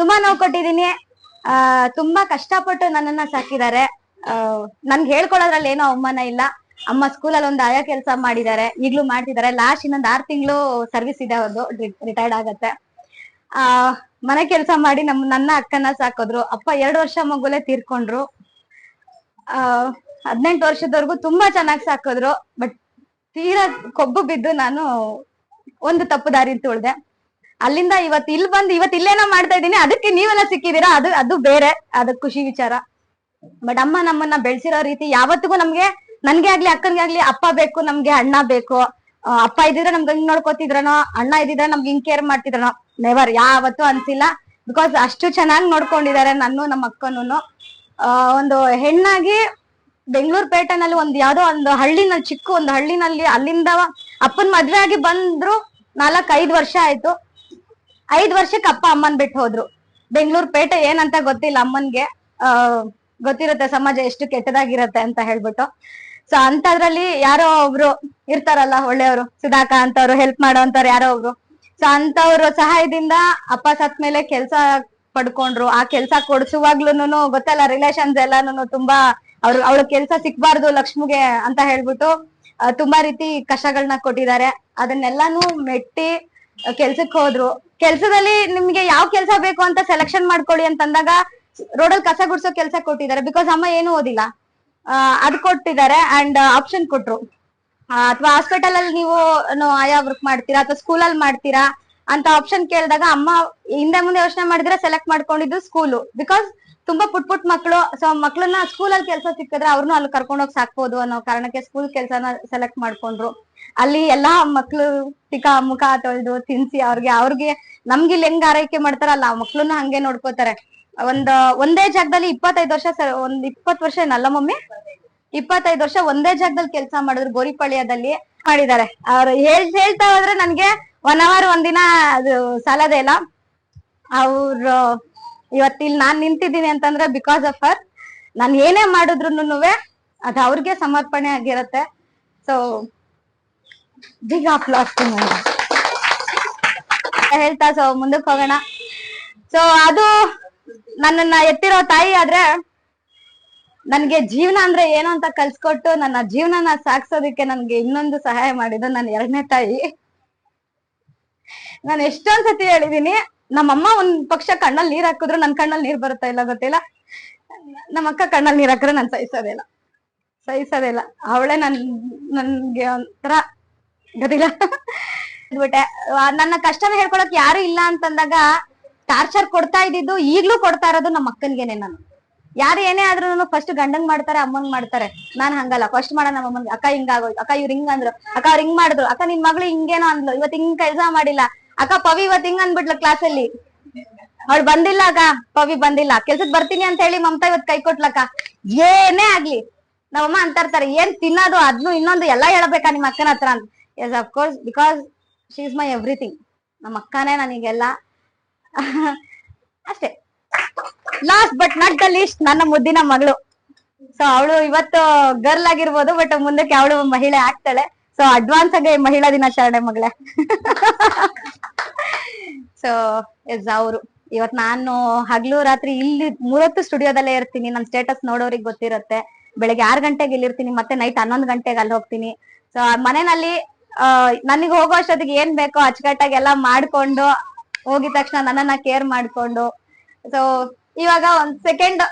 ತುಂಬಾ ನೋವು ಕೊಟ್ಟಿದೀನಿ. ತುಂಬಾ ಕಷ್ಟಪಟ್ಟು ನನ್ನನ್ನ ಸಾಕಿದ್ದಾರೆ. ನನ್ಗೆ ಹೇಳ್ಕೊಳೋದ್ರಲ್ಲಿ ಏನೋ ಅವಮಾನ ಇಲ್ಲ. ಅಮ್ಮ ಸ್ಕೂಲಲ್ಲಿ ಒಂದು ಆಯಾ ಕೆಲಸ ಮಾಡಿದ್ದಾರೆ, ಈಗ್ಲೂ ಮಾಡ್ತಿದ್ದಾರೆ. ಲಾಸ್ಟ್ ಇನ್ನೊಂದ್ 6 ತಿಂಗಳು ಸರ್ವಿಸ್ ಇದೆ, ಅವ್ರದ್ದು ರಿಟೈರ್ಡ್ ಆಗತ್ತೆ. ಮನೆ ಕೆಲಸ ಮಾಡಿ ನನ್ನ ಅಕ್ಕನ ಸಾಕಿದ್ರು. ಅಪ್ಪ 2 ವರ್ಷ ಮಗುಲೇ ತೀರ್ಕೊಂಡ್ರು. 18 ವರ್ಷದವರೆಗೂ ತುಂಬಾ ಚೆನ್ನಾಗಿ ಸಾಕಿದ್ರು. ಬಟ್ ತೀರಾ ಕೊಬ್ಬು ಬಿದ್ದು ನಾನು ಒಂದು ತಪ್ಪು ದಾರಿ ತುಳ್ದೆ. ಅಲ್ಲಿಂದ ಇವತ್ತು ಇಲ್ಲಿ ಬಂದು ಇಲ್ಲೇನೋ ಮಾಡ್ತಾ ಇದ್ದೀನಿ. ಅದಕ್ಕೆ ನೀವೆಲ್ಲ ಸಿಕ್ಕಿದೀರಾ, ಅದು ಬೇರೆ, ಅದಕ್ಕೆ ಖುಷಿ ವಿಚಾರ. ಬಟ್ ಅಮ್ಮ ನಮ್ಮನ್ನ ಬೆಳೆಸಿರೋ ರೀತಿ ಯಾವತ್ತಿಗೂ ನನ್ಗೆ ಆಗ್ಲಿ ಅಕ್ಕನ್ಗೆ ಆಗ್ಲಿ ಅಪ್ಪ ಬೇಕು, ನಮ್ಗೆ ಅಣ್ಣ ಬೇಕು. ಅಪ್ಪ ಇದ್ದಿದ್ರೆ ನಮ್ಗೆ ಹಿಂಗ್ ನೋಡ್ಕೋತಿದ್ರನೋ, ಅಣ್ಣ ಇದ್ದಿದ್ರೆ ನಮ್ಗೆ ಹಿಂಗ್ ಕೇರ್ ಮಾಡ್ತಿದ್ರನೋ, ನೆವರ್, ಯಾವತ್ತೂ ಅನ್ಸಿಲ್ಲ. ಬಿಕಾಸ್ ಅಷ್ಟು ಚೆನ್ನಾಗಿ ನೋಡ್ಕೊಂಡಿದ್ದಾರೆ ನನ್ನ ನಮ್ಮ ಅಕ್ಕನೂ. ಒಂದು ಹೆಣ್ಣಾಗಿ ಬೆಂಗಳೂರು ಪೇಟೆನಲ್ಲಿ ಯಾವ್ದೋ ಒಂದು ಹಳ್ಳಿನಲ್ಲಿ, ಚಿಕ್ಕ ಒಂದು ಹಳ್ಳಿನಲ್ಲಿ, ಅಲ್ಲಿಂದ ಅಪ್ಪನ್ ಮದ್ವೆ ಆಗಿ ಬಂದ್ರು 4-5 ವರ್ಷ ಆಯ್ತು. 5 ವರ್ಷಕ್ಕೆ ಅಪ್ಪ ಅಮ್ಮನ್ ಬಿಟ್ಟು ಹೋದ್ರು. ಬೆಂಗಳೂರು ಪೇಟೆ ಏನಂತ ಗೊತ್ತಿಲ್ಲ ಅಮ್ಮನ್ಗೆ. ಗೊತ್ತಿರುತ್ತೆ ಸಮಾಜ ಎಷ್ಟು ಕೆಟ್ಟದಾಗಿರತ್ತೆ ಅಂತ ಹೇಳ್ಬಿಟ್ಟು. ಸೊ ಅಂತದ್ರಲ್ಲಿ ಯಾರೋ ಒಬ್ರು ಇರ್ತಾರಲ್ಲ ಒಳ್ಳೆಯವರು, ಸುಧಾಕ ಅಂತವ್ರು, ಹೆಲ್ಪ್ ಮಾಡೋ ಅಂತವ್ರು ಯಾರೋ ಒಬ್ರು. ಸೊ ಅಂತವ್ರ ಸಹಾಯದಿಂದ ಅಪ್ಪ ಸತ್ ಮೇಲೆ ಕೆಲ್ಸ ಪಡ್ಕೊಂಡ್ರು. ಆ ಕೆಲ್ಸ ಕೊಡ್ಸುವಾಗ್ಲೂನು ಗೊತ್ತಲ್ಲ, ರಿಲೇಷನ್ಸ್ ಎಲ್ಲಾನು ತುಂಬಾ ಅವಳ ಕೆಲ್ಸ ಸಿಕ್ಬಾರ್ದು ಲಕ್ಷ್ಮಿಗೆ ಅಂತ ಹೇಳ್ಬಿಟ್ಟು ತುಂಬಾ ರೀತಿ ಕಷ್ಟಗಳನ್ನ ಕೊಟ್ಟಿದ್ದಾರೆ. ಅದನ್ನೆಲ್ಲಾನು ಮೆಟ್ಟಿ ಕೆಲ್ಸಕ್ಕೆ ಹೋದ್ರು. ಕೆಲ್ಸದಲ್ಲಿ ನಿಮ್ಗೆ ಯಾವ ಕೆಲ್ಸ ಬೇಕು ಅಂತ ಸೆಲೆಕ್ಷನ್ ಮಾಡ್ಕೊಳ್ಳಿ ಅಂತಂದಾಗ ರೋಡಲ್ಲಿ ಕಸ ಗುಡ್ಸೋ ಕೆಲ್ಸ ಕೊಟ್ಟಿದ್ದಾರೆ. ಬಿಕಾಸ್ ಅಮ್ಮ ಏನು ಓದಿಲ್ಲ, ಅದ್ ಕೊಟ್ಟಿದ್ದಾರೆ. ಅಂಡ್ ಆಪ್ಷನ್ ಕೊಟ್ರು, ಅಥವಾ ಹಾಸ್ಪಿಟಲ್ ಅಲ್ಲಿ ನೀವು ಆಯಾ ವರ್ಕ್ ಮಾಡ್ತೀರಾ ಅಥವಾ ಸ್ಕೂಲಲ್ಲಿ ಮಾಡ್ತೀರಾ ಅಂತ ಆಪ್ಷನ್ ಕೇಳಿದಾಗ ಅಮ್ಮ ಹಿಂದೆ ಮುಂದೆ ಯೋಚನೆ ಮಾಡಿದ್ರೆ ಸೆಲೆಕ್ಟ್ ಮಾಡ್ಕೊಂಡಿದ್ದು ಸ್ಕೂಲು. ಬಿಕಾಸ್ ತುಂಬಾ ಪುಟ್ ಮಕ್ಳು. ಸೊ ಮಕ್ಳನ್ನ ಸ್ಕೂಲಲ್ಲಿ ಕೆಲಸ ಸಿಕ್ಕಿದ್ರೆ ಅವ್ರನ್ನೂ ಅಲ್ಲಿ ಕರ್ಕೊಂಡೋಗಿ ಸಾಕ್ಬೋದು ಅನ್ನೋ ಕಾರಣಕ್ಕೆ ಸ್ಕೂಲ್ ಕೆಲ್ಸನ ಸೆಲೆಕ್ಟ್ ಮಾಡ್ಕೊಂಡ್ರು. ಅಲ್ಲಿ ಎಲ್ಲಾ ಮಕ್ಳು ಮುಖ ತೊಳೆದು ತಿನ್ಸಿ ಅವ್ರಿಗೆ ನಮ್ಗೆ ಇಲ್ಲಿ ಹೆಂಗ್ ಆರೈಕೆ ಮಾಡ್ತಾರಲ್ಲ, ಆ ಮಕ್ಳನ್ನ ಹಂಗೆ ನೋಡ್ಕೋತಾರೆ. ಒಂದೇ ಜಾಗದಲ್ಲಿ 25 ವರ್ಷ, ಒಂದ್ 20 ವರ್ಷ ಏನಲ್ಲ ಮಮ್ಮಿ, 25 ವರ್ಷ ಒಂದೇ ಜಾಗದಲ್ಲಿ ಕೆಲಸ ಮಾಡಿದ್ರು. ಗೋರಿಪಾಳ್ಯದಲ್ಲಿ ಮಾಡಿದ್ದಾರೆ. ಅವ್ರು ಹೇಳ್ತಾ ಹೋದ್ರೆ ನನ್ಗೆ 1 hour ಒಂದಿನ ಅದು ಸಾಲದೇ ಇಲ್ಲ. ಅವ್ರು ಇವತ್ತಿಲ್ಲಿ ನಾನ್ ನಿಂತಿದ್ದೀನಿ ಅಂತಂದ್ರೆ ಬಿಕಾಸ್ ಆಫ್ ಹರ್. ನಾನ್ ಏನೇ ಮಾಡಿದ್ರುನುವೆ ಅದು ಅವ್ರಿಗೆ ಸಮರ್ಪಣೆ ಆಗಿರತ್ತೆ. ಸೊ ಬಿಗ್ ಅಪ್ಲಾಸ್ ಹೇಳ್ತಾ ಸೊ ಮುಂದಕ್ಕೆ ಹೋಗೋಣ. ಸೊ ಅದು ನನ್ನನ್ನ ಎತ್ತಿರೋ ತಾಯಿ ಆದ್ರೆ ನನ್ಗೆ ಜೀವನ ಅಂದ್ರೆ ಏನು ಅಂತ ಕಲ್ಸ್ಕೊಟ್ಟು ನನ್ನ ಜೀವನನ ಸಾಗ್ಸೋದಕ್ಕೆ ನನ್ಗೆ ಇನ್ನೊಂದು ಸಹಾಯ ಮಾಡಿದ್ದು ನನ್ನ 2ನೇ ತಾಯಿ. ನಾನು ಎಷ್ಟೊಂದ್ ಸತಿ ಹೇಳಿದೀನಿ, ನಮ್ಮಮ್ಮ ಒಂದ್ ಪಕ್ಷ ಕಣ್ಣಲ್ಲಿ ನೀರ್ ಹಾಕಿದ್ರು ನನ್ ಕಣ್ಣಲ್ಲಿ ನೀರ್ ಬರುತ್ತಾ ಇಲ್ಲ ಗೊತ್ತಿಲ್ಲ. ನಮ್ಮ ಅಕ್ಕ ಕಣ್ಣಲ್ಲಿ ನೀರ್ ಹಾಕಿದ್ರೆ ನಾನು ಸಹಿಸೋದಿಲ್ಲ. ಅವಳೇ ನನ್ಗೆ ಒಂಥರ ಗೊತ್ತಿಲ್ಲ ಬಿಟ್ಟೆ. ನನ್ನ ಕಷ್ಟನ ಹೇಳ್ಕೊಳಕ್ ಯಾರು ಇಲ್ಲ ಅಂತಂದಾಗ ಟಾರ್ಚರ್ ಕೊಡ್ತಾ ಇದ್ದಿದ್ದು ಈಗ್ಲೂ ಕೊಡ್ತಾ ಇರೋದು ನಮ್ಮ ಅಕ್ಕನ್ಗೆನೆ. ನಾನು ಯಾರು ಏನೇ ಆದ್ರೂ ಫಸ್ಟ್ ಗಂಡಂಗ್ ಮಾಡ್ತಾರೆ, ಅಮ್ಮಂಗ್ ಮಾಡ್ತಾರೆ. ನಾನ್ ಹಂಗಲ್ಲ, ಫಸ್ಟ್ ಮಾಡ ನಮ್ಮ ಅಮ್ಮಂಗೆ. ಅಕ್ಕ ಹಿಂಗಾಗೋಯ್ತು, ಅಕ್ಕ ಇವ್ರು ಹಿಂಗ್ ಅಂದ್ರು, ಅಕ್ಕ ಅವ್ರು ಹಿಂಗ್ ಮಾಡಿದ್ರು, ಅಕ್ಕ ನಿನ್ ಮಗಳು ಹಿಂಗೇನೋ ಅಂದ್ಲು, ಇವತ್ ಹಿಂಗ್ ಕೆಲ್ಸ ಮಾಡಿಲ್ಲ, ಅಕ್ಕ ಪವಿ ಇವತ್ ಹಿಂಗ್ ಅಂದ್ಬಿಟ್ಲು ಕ್ಲಾಸಲ್ಲಿ, ಅವಳು ಬಂದಿಲ್ಲ ಅಕ್ಕ, ಪವಿ ಬಂದಿಲ್ಲ, ಕೆಲ್ಸಕ್ ಬರ್ತೀನಿ ಅಂತ ಹೇಳಿ ಮಮತಾ ಇವತ್ ಕೈ ಕೊಟ್ಲಕ್ಕ. ಏನೇ ಆಗ್ಲಿ ನಮ್ಮಮ್ಮ ಅಂತ ಇರ್ತಾರೆ, ಏನ್ ತಿನ್ನೋದು ಅದ್ನು ಇನ್ನೊಂದು ಎಲ್ಲಾ ಹೇಳ್ಬೇಕಾ ನಿಮ್ಮ ಅಕ್ಕನ ಹತ್ರ ಅಂತ. S of course, because she is my everything. ನಮ್ಮ ಅಕ್ಕನೇ ನನಗೆಲ್ಲ. ಅಷ್ಟೇ. Last but not the least ನನ್ನ ಮುದ್ದಿನ ಮಗಳು. ಸೊ ಅವಳು ಇವತ್ತು ಗರ್ಲ್ ಆಗಿರ್ಬೋದು, ಬಟ್ ಮುಂದಕ್ಕೆ ಅವಳು ಮಹಿಳೆ ಆಗ್ತಾಳೆ. ಸೊ ಅಡ್ವಾನ್ಸ್ ಆಗಿ ಮಹಿಳಾ ದಿನಾಚರಣೆ ಮಗಳೇ. ಸೊ ಎಸ್ ಅವರು ಇವತ್ ನಾನು ಹಗ್ಲು ರಾತ್ರಿ ಇಲ್ಲಿ 3 ಹೊತ್ತು ಸ್ಟುಡಿಯೋದಲ್ಲೇ ಇರ್ತೀನಿ. ನನ್ ಸ್ಟೇಟಸ್ ನೋಡೋರಿಗೆ ಗೊತ್ತಿರುತ್ತೆ. ಬೆಳಗ್ಗೆ 6 ಗಂಟೆಗೆ ಇಲ್ಲಿರ್ತೀನಿ, ಮತ್ತೆ ನೈಟ್ 11 ಗಂಟೆಗೆ ಅಲ್ಲಿ ಹೋಗ್ತೀನಿ. ಸೊ ಮನೆಯಲ್ಲಿ ನನಗೆ ಹೋಗೋ ಅಷ್ಟೊತ್ತಿಗೆ ಏನ್ ಬೇಕೋ ಅಚ್ಚುಕಟ್ಟಾಗಿ ಎಲ್ಲ ಮಾಡ್ಕೊಂಡು ಹೋಗಿದ ತಕ್ಷಣ ನನ್ನನ್ನ ಕೇರ್ ಮಾಡ್ಕೊಂಡು, ಸೊ ಇವಾಗ ಒಂದ್ ಸೆಕೆಂಡ್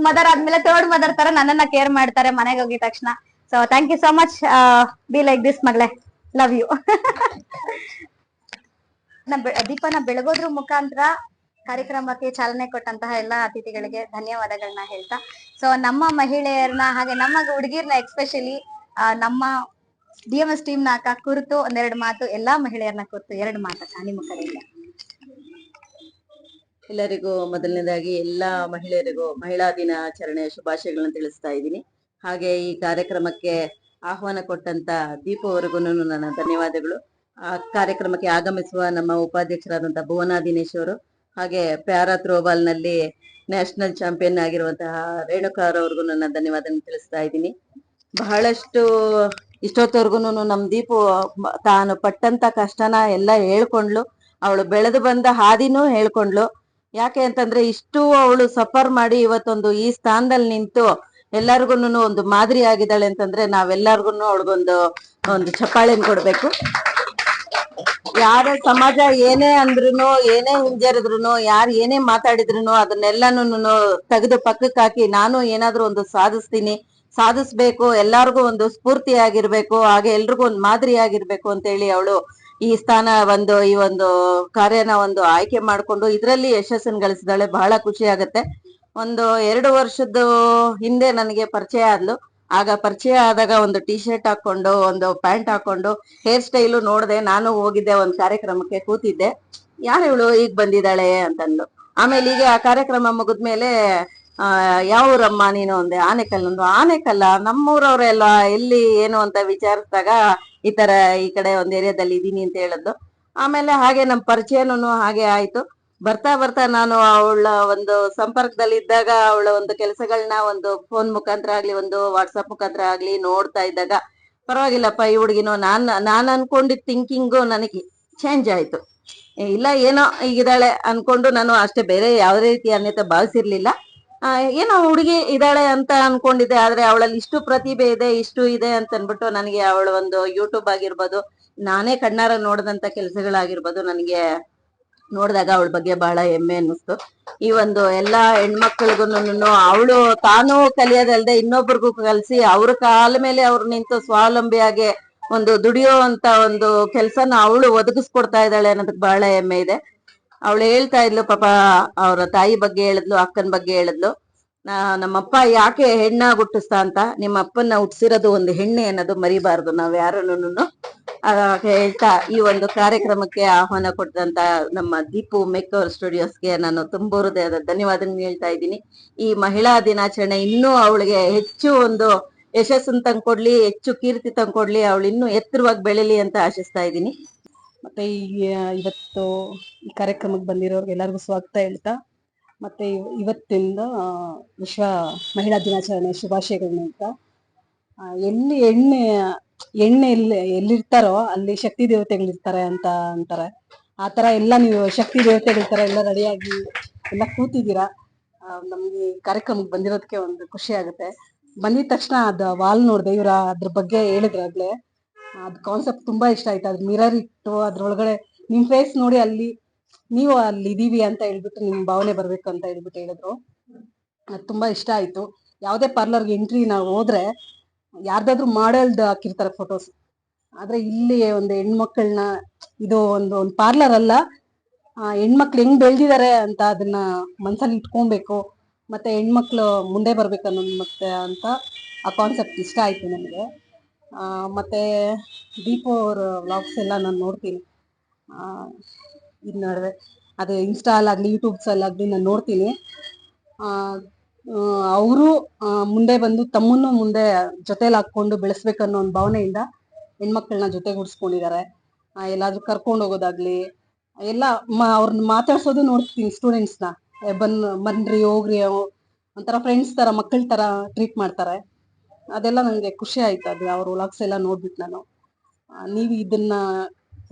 ಮದರ್ ಆದ್ಮೇಲೆ 3rd ಮದರ್ ತರ ನನ್ನನ್ನ ಕೇರ್ ಮಾಡ್ತಾರೆ ಮನೆಗೆ ಹೋಗಿದ ತಕ್ಷಣ. So thank you so much. Be like this ಮಗಳೇ, ಲವ್ ಯು. ದೀಪನ ಬೆಳಗೋದ್ರ ಮುಖಾಂತರ ಕಾರ್ಯಕ್ರಮಕ್ಕೆ ಚಾಲನೆ ಕೊಟ್ಟಂತಹ ಎಲ್ಲಾ ಅತಿಥಿಗಳಿಗೆ ಧನ್ಯವಾದಗಳನ್ನ ಹೇಳ್ತಾ, ಸೊ ನಮ್ಮ ಮಹಿಳೆಯರನ್ನ ಹಾಗೆ ನಮ್ಮ ಹುಡುಗಿರ್ನ ಎಕ್ಸ್ಪೆಷಲಿ ನಮ್ಮ DMS ಟೀಮ್ ನ ಕುರಿತು 2 ಮಾತು, ಎಲ್ಲಾ ಮಹಿಳೆಯರನ್ನ ಕುರಿತು 2 ಮಾತಕ್ಕ ನಿಮ್ಮ ಕಡೆಯಿಂದ. ಎಲ್ಲರಿಗೂ ಮೊದಲನೇದಾಗಿ ಎಲ್ಲಾ ಮಹಿಳೆಯರಿಗೂ ಮಹಿಳಾ ದಿನಾಚರಣೆಯ ಶುಭಾಶಯಗಳನ್ನು ತಿಳಿಸ್ತಾ ಇದ್ದೀನಿ. ಹಾಗೆ ಈ ಕಾರ್ಯಕ್ರಮಕ್ಕೆ ಆಹ್ವಾನ ಕೊಟ್ಟಂತ ದೀಪು ಅವರಿಗೂ ನನ್ನ ಧನ್ಯವಾದಗಳು. ಆ ಕಾರ್ಯಕ್ರಮಕ್ಕೆ ಆಗಮಿಸುವ ನಮ್ಮ ಉಪಾಧ್ಯಕ್ಷರಾದಂತಹ ಭುವನಾ ದಿನೇಶ್ ಅವರು, ಹಾಗೆ ಪ್ಯಾರಾ ಥ್ರೋಬಾಲ್ ನಲ್ಲಿ ನ್ಯಾಷನಲ್ ಚಾಂಪಿಯನ್ ಆಗಿರುವಂತಹ ರೇಣುಕಾರವ್ರಿಗೂ ನನ್ನ ಧನ್ಯವಾದ ತಿಳಿಸ್ತಾ ಇದ್ದೀನಿ. ಬಹಳಷ್ಟು ಇಷ್ಟೊತ್ತವರೆಗೂ ನಮ್ ದೀಪು ತಾನು ಪಟ್ಟಂತ ಕಷ್ಟನ ಎಲ್ಲ ಹೇಳ್ಕೊಂಡ್ಲು. ಅವಳು ಬೆಳೆದು ಬಂದ ಹಾದಿನೂ ಹೇಳ್ಕೊಂಡ್ಲು. ಯಾಕೆ ಅಂತಂದ್ರೆ ಇಷ್ಟು ಅವಳು ಸಫರ್ ಮಾಡಿ ಇವತ್ತೊಂದು ಈ ಸ್ಥಾನದಲ್ಲಿ ನಿಂತು ಎಲ್ಲಾರ್ಗು ಒಂದು ಮಾದರಿ ಆಗಿದ್ದಾಳೆ ಅಂತಂದ್ರೆ ನಾವೆಲ್ಲರಿಗೂ ಅವಳಿಗೊಂದು ಚಪ್ಪಾಳೆನ್ ಕೊಡ್ಬೇಕು. ಯಾರ ಸಮಾಜ ಏನೇ ಅಂದ್ರುನು, ಏನೇ ಹಿಂಜರಿದ್ರು, ಯಾರು ಏನೇ ಮಾತಾಡಿದ್ರು ಅದನ್ನೆಲ್ಲಾನು ತೆಗೆದು ಪಕ್ಕಕ್ಕೆ ಹಾಕಿ ನಾನು ಏನಾದ್ರೂ ಒಂದು ಸಾಧಿಸ್ಬೇಕು, ಎಲ್ಲಾರ್ಗು ಒಂದು ಸ್ಫೂರ್ತಿ ಆಗಿರ್ಬೇಕು, ಹಾಗೆ ಎಲ್ರಿಗೂ ಒಂದು ಮಾದರಿ ಆಗಿರ್ಬೇಕು ಅಂತ ಹೇಳಿ ಅವಳು ಈ ಸ್ಥಾನ ಈ ಒಂದು ಕಾರ್ಯನ ಆಯ್ಕೆ ಮಾಡ್ಕೊಂಡು ಇದರಲ್ಲಿ ಯಶಸ್ಸನ್ನು ಗಳಿಸಿದಾಳೆ. ಬಹಳ ಖುಷಿ ಆಗತ್ತೆ. 2 ವರ್ಷದ ಹಿಂದೆ ನನಗೆ ಪರಿಚಯ ಆದ್ಲು. ಆಗ ಪರಿಚಯ ಆದಾಗ ಒಂದು ಟೀ ಶರ್ಟ್ ಹಾಕೊಂಡು ಒಂದು ಪ್ಯಾಂಟ್ ಹಾಕೊಂಡು ಹೇರ್ ಸ್ಟೈಲು ನೋಡ್ದೆ. ನಾನು ಹೋಗಿದ್ದೆ ಒಂದು ಕಾರ್ಯಕ್ರಮಕ್ಕೆ, ಕೂತಿದ್ದೆ. ಯಾರು ಇವಳು ಈಗ ಬಂದಿದ್ದಾಳೆ ಅಂತಂದ್ಲು. ಆಮೇಲೆ ಈಗ ಆ ಕಾರ್ಯಕ್ರಮ ಮುಗಿದ್ಮೇಲೆ ಯಾವ ಊರಮ್ಮ ನೀನು ಅಂದೆ. ಆನೆಕಲ್. ಆನೆಕಲ್ಲ, ನಮ್ಮೂರವ್ರೆಲ್ಲ ಎಲ್ಲಿ ಏನು ಅಂತ ವಿಚಾರಿಸಿದಾಗ ಈ ತರ ಈ ಕಡೆ ಒಂದ್ ಏರಿಯಾದಲ್ಲಿ ಇದೀನಿ ಅಂತ ಹೇಳಿದ್ದು. ಆಮೇಲೆ ಹಾಗೆ ನಮ್ ಪರಿಚಯನೂ ಹಾಗೆ ಆಯ್ತು. ಬರ್ತಾ ಬರ್ತಾ ನಾನು ಅವಳ ಒಂದು ಸಂಪರ್ಕದಲ್ಲಿ ಇದ್ದಾಗ ಅವಳ ಒಂದು ಕೆಲಸಗಳನ್ನ ಒಂದು ಫೋನ್ ಮುಖಾಂತರ ಆಗ್ಲಿ, ಒಂದು ವಾಟ್ಸಪ್ ಮುಖಾಂತರ ಆಗ್ಲಿ ನೋಡ್ತಾ ಇದ್ದಾಗ ಪರವಾಗಿಲ್ಲಪ್ಪ ಈ ಹುಡುಗಿನೋ ನಾನ್ ಅನ್ಕೊಂಡಿದ್ ಥಿಂಕಿಂಗು ನನಗೆ ಚೇಂಜ್ ಆಯ್ತು. ಇಲ್ಲ ಏನೋ ಈಗಿದ್ದಾಳೆ ಅನ್ಕೊಂಡು ನಾನು ಅಷ್ಟೇ, ಬೇರೆ ಯಾವುದೇ ರೀತಿ ಅನ್ಯತೆ ಭಾವಿಸಿರ್ಲಿಲ್ಲ. ಏನೋ ಹುಡುಗಿ ಇದ್ದಾಳೆ ಅಂತ ಅನ್ಕೊಂಡಿದ್ದೆ. ಆದ್ರೆ ಅವಳಲ್ಲಿ ಇಷ್ಟು ಪ್ರತಿಭೆ ಇದೆ, ಇಷ್ಟು ಇದೆ ಅಂತ ಅನ್ಬಿಟ್ಟು ನನಗೆ ಅವಳ ಒಂದು ಯೂಟ್ಯೂಬ್ ಆಗಿರ್ಬೋದು, ನಾನೇ ಕಣ್ಣಾರ ನೋಡಿದಂತ ಕೆಲಸಗಳಾಗಿರ್ಬೋದು, ನನಗೆ ನೋಡಿದಾಗ ಅವಳ ಬಗ್ಗೆ ಬಹಳ ಹೆಮ್ಮೆ ಅನ್ನಿಸ್ತು. ಈ ಒಂದು ಎಲ್ಲಾ ಹೆಣ್ಮಕ್ಳಿಗೂ ಅವಳು ತಾನು ಕಲಿಯೋದಲ್ದೆ ಇನ್ನೊಬ್ರಿಗೂ ಕಲಿಸಿ ಅವ್ರ ಕಾಲ ಮೇಲೆ ಅವ್ರು ನಿಂತು ಸ್ವಾವಲಂಬಿಯಾಗಿ ಒಂದು ದುಡಿಯೋ ಅಂತ ಒಂದು ಕೆಲ್ಸನ ಅವಳು ಒದಗಿಸ್ಕೊಡ್ತಾ ಇದ್ದಾಳೆ ಅನ್ನೋದಕ್ಕೆ ಬಹಳ ಹೆಮ್ಮೆ ಇದೆ. ಅವಳು ಹೇಳ್ತಾ ಇದ್ಲು, ಪಾಪ ಅವ್ರ ತಾಯಿ ಬಗ್ಗೆ ಹೇಳಿದ್ಲು, ಅಕ್ಕನ ಬಗ್ಗೆ ಹೇಳಿದ್ಲು. ನಮ್ಮಪ್ಪ ಯಾಕೆ ಹೆಣ್ಣ ಹುಟ್ಟಿಸ್ತಾ ಅಂತ, ನಿಮ್ಮ ಅಪ್ಪನ್ನ ಹುಟ್ಟಿಸಿರೋದು ಒಂದು ಹೆಣ್ಣೆ ಅನ್ನೋದು ಮರಿಬಾರ್ದು ನಾವ್ ಯಾರನ್ನು ಹೇಳ್ತಾ ಈ ಒಂದು ಕಾರ್ಯಕ್ರಮಕ್ಕೆ ಆಹ್ವಾನ ಕೊಟ್ಟಂತ ನಮ್ಮ ದೀಪು ಮೇಕ್ ಓವರ್ ಸ್ಟುಡಿಯೋಸ್ಗೆ ನಾನು ತುಂಬ ಹೃದಯದ ಧನ್ಯವಾದ ಹೇಳ್ತಾ ಇದ್ದೀನಿ. ಈ ಮಹಿಳಾ ದಿನಾಚರಣೆ ಇನ್ನೂ ಅವಳಿಗೆ ಹೆಚ್ಚು ಒಂದು ಯಶಸ್ಸನ್ನು ತಂದ್ಕೊಡ್ಲಿ, ಹೆಚ್ಚು ಕೀರ್ತಿ ತಂದ್ಕೊಡ್ಲಿ, ಅವಳು ಇನ್ನೂ ಎತ್ತರವಾಗಿ ಬೆಳಿಲಿ ಅಂತ ಆಶಿಸ್ತಾ ಇದ್ದೀನಿ. ಮತ್ತು ಇವತ್ತು ಈ ಕಾರ್ಯಕ್ರಮಕ್ಕೆ ಬಂದಿರೋರ್ಗೆ ಎಲ್ಲರಿಗೂ ಸ್ವಾಗತ ಹೇಳ್ತಾ ಮತ್ತು ಇವತ್ತಿಂದ ವಿಶ್ವ ಮಹಿಳಾ ದಿನಾಚರಣೆ ಶುಭಾಶಯಗಳನ್ನ ಹೇಳ್ತಾ ಎಲ್ಲಿ ಎಣ್ಣೆ ಎಲ್ಲಿರ್ತಾರೋ ಅಲ್ಲಿ ಶಕ್ತಿ ದೇವತೆಗಳಿರ್ತಾರೆ ಅಂತ ಅಂತಾರೆ. ಆ ಥರ ಎಲ್ಲ ನೀವು ಶಕ್ತಿ ದೇವತೆಗಳ ಥರ ಎಲ್ಲ ರೆಡಿಯಾಗಿ ಎಲ್ಲ ಕೂತಿದ್ದೀರಾ. ನಮ್ಗೆ ಈ ಕಾರ್ಯಕ್ರಮಕ್ಕೆ ಬಂದಿರೋದಕ್ಕೆ ಒಂದು ಖುಷಿ ಆಗುತ್ತೆ. ಬಂದಿದ ತಕ್ಷಣ ಅದು ವಾಲ್ ನೋಡಿದೆ, ಇವ್ರ ಅದ್ರ ಬಗ್ಗೆ ಹೇಳಿದ್ರಾಗ್ಲೇ ಅದು ಕಾನ್ಸೆಪ್ಟ್ ತುಂಬಾ ಇಷ್ಟ ಆಯ್ತು. ಅದ್ರ ಮಿರರ್ ಇಟ್ಟು ಅದ್ರೊಳಗಡೆ ನಿಮ್ ಫೇಸ್ ನೋಡಿ ಅಲ್ಲಿ ನೀವು ಅಲ್ಲಿ ಇದೀವಿ ಅಂತ ಹೇಳ್ಬಿಟ್ಟು ನಿಮ್ ಭಾವನೆ ಬರ್ಬೇಕು ಅಂತ ಹೇಳ್ಬಿಟ್ಟು ಹೇಳಿದ್ರು. ಅದು ತುಂಬಾ ಇಷ್ಟ ಆಯ್ತು. ಯಾವುದೇ ಪಾರ್ಲರ್ಗೆ ಎಂಟ್ರಿ ನಾವು ಹೋದ್ರೆ ಯಾರ್ದಾದ್ರು ಮಾಡೆಲ್ಡ್ ಹಾಕಿರ್ತಾರೆ ಫೋಟೋಸ್, ಆದ್ರೆ ಇಲ್ಲಿ ಒಂದು ಹೆಣ್ಮಕ್ಳನ್ನ ಇದು ಒಂದು ಪಾರ್ಲರ್ ಅಲ್ಲ, ಹೆಣ್ಮಕ್ಳು ಹೆಂಗ್ ಬೆಳ್ದಿದ್ದಾರೆ ಅಂತ ಅದನ್ನ ಮನ್ಸಲ್ಲಿ ಇಟ್ಕೊಬೇಕು, ಮತ್ತೆ ಹೆಣ್ಮಕ್ಳು ಮುಂದೆ ಬರ್ಬೇಕು ಅನ್ನೋದು ಮತ್ತೆ ಅಂತ ಆ ಕಾನ್ಸೆಪ್ಟ್ ಇಷ್ಟ ಆಯ್ತು ನನಗೆ. ಮತ್ತೆ ದೀಪು ಅವ್ರ ವ್ಲಾಗ್ಸ್ ಎಲ್ಲ ನಾನು ನೋಡ್ತೀನಿ, ಇದು ನಡುವೆ ಅದು ಇನ್ಸ್ಟಾಲಾಗಲಿ ಯೂಟ್ಯೂಬ್ಸಲ್ಲಾಗಲಿ ನಾನು ನೋಡ್ತೀನಿ. ಅವರು ಮುಂದೆ ಬಂದು ತಮ್ಮನ್ನು ಮುಂದೆ ಜೊತೆಲಿ ಹಾಕೊಂಡು ಬೆಳೆಸ್ಬೇಕನ್ನೋ ಒಂದು ಭಾವನೆಯಿಂದ ಹೆಣ್ಮಕ್ಳನ್ನ ಜೊತೆಗೂಡಿಸ್ಕೊಂಡಿದ್ದಾರೆ. ಎಲ್ಲಾದ್ರೂ ಕರ್ಕೊಂಡು ಹೋಗೋದಾಗ್ಲಿ ಎಲ್ಲ ಅವ್ರನ್ನ ಮಾತಾಡ್ಸೋದು ನೋಡ್ತೀನಿ. ಸ್ಟೂಡೆಂಟ್ಸ್ನ ಬನ್ರಿ ಹೋಗ್ರಿ, ಒಂಥರ ಫ್ರೆಂಡ್ಸ್ ತರ ಮಕ್ಕಳ ತರ ಟ್ರೀಟ್ ಮಾಡ್ತಾರೆ. ಅದೆಲ್ಲ ನನಗೆ ಖುಷಿ ಆಯ್ತು. ಅದು ಅವ್ರ ವ್ಲಾಗ್ಸ್ ಎಲ್ಲ ನೋಡ್ಬಿಟ್ಟು ನಾನು ನೀವು ಇದನ್ನ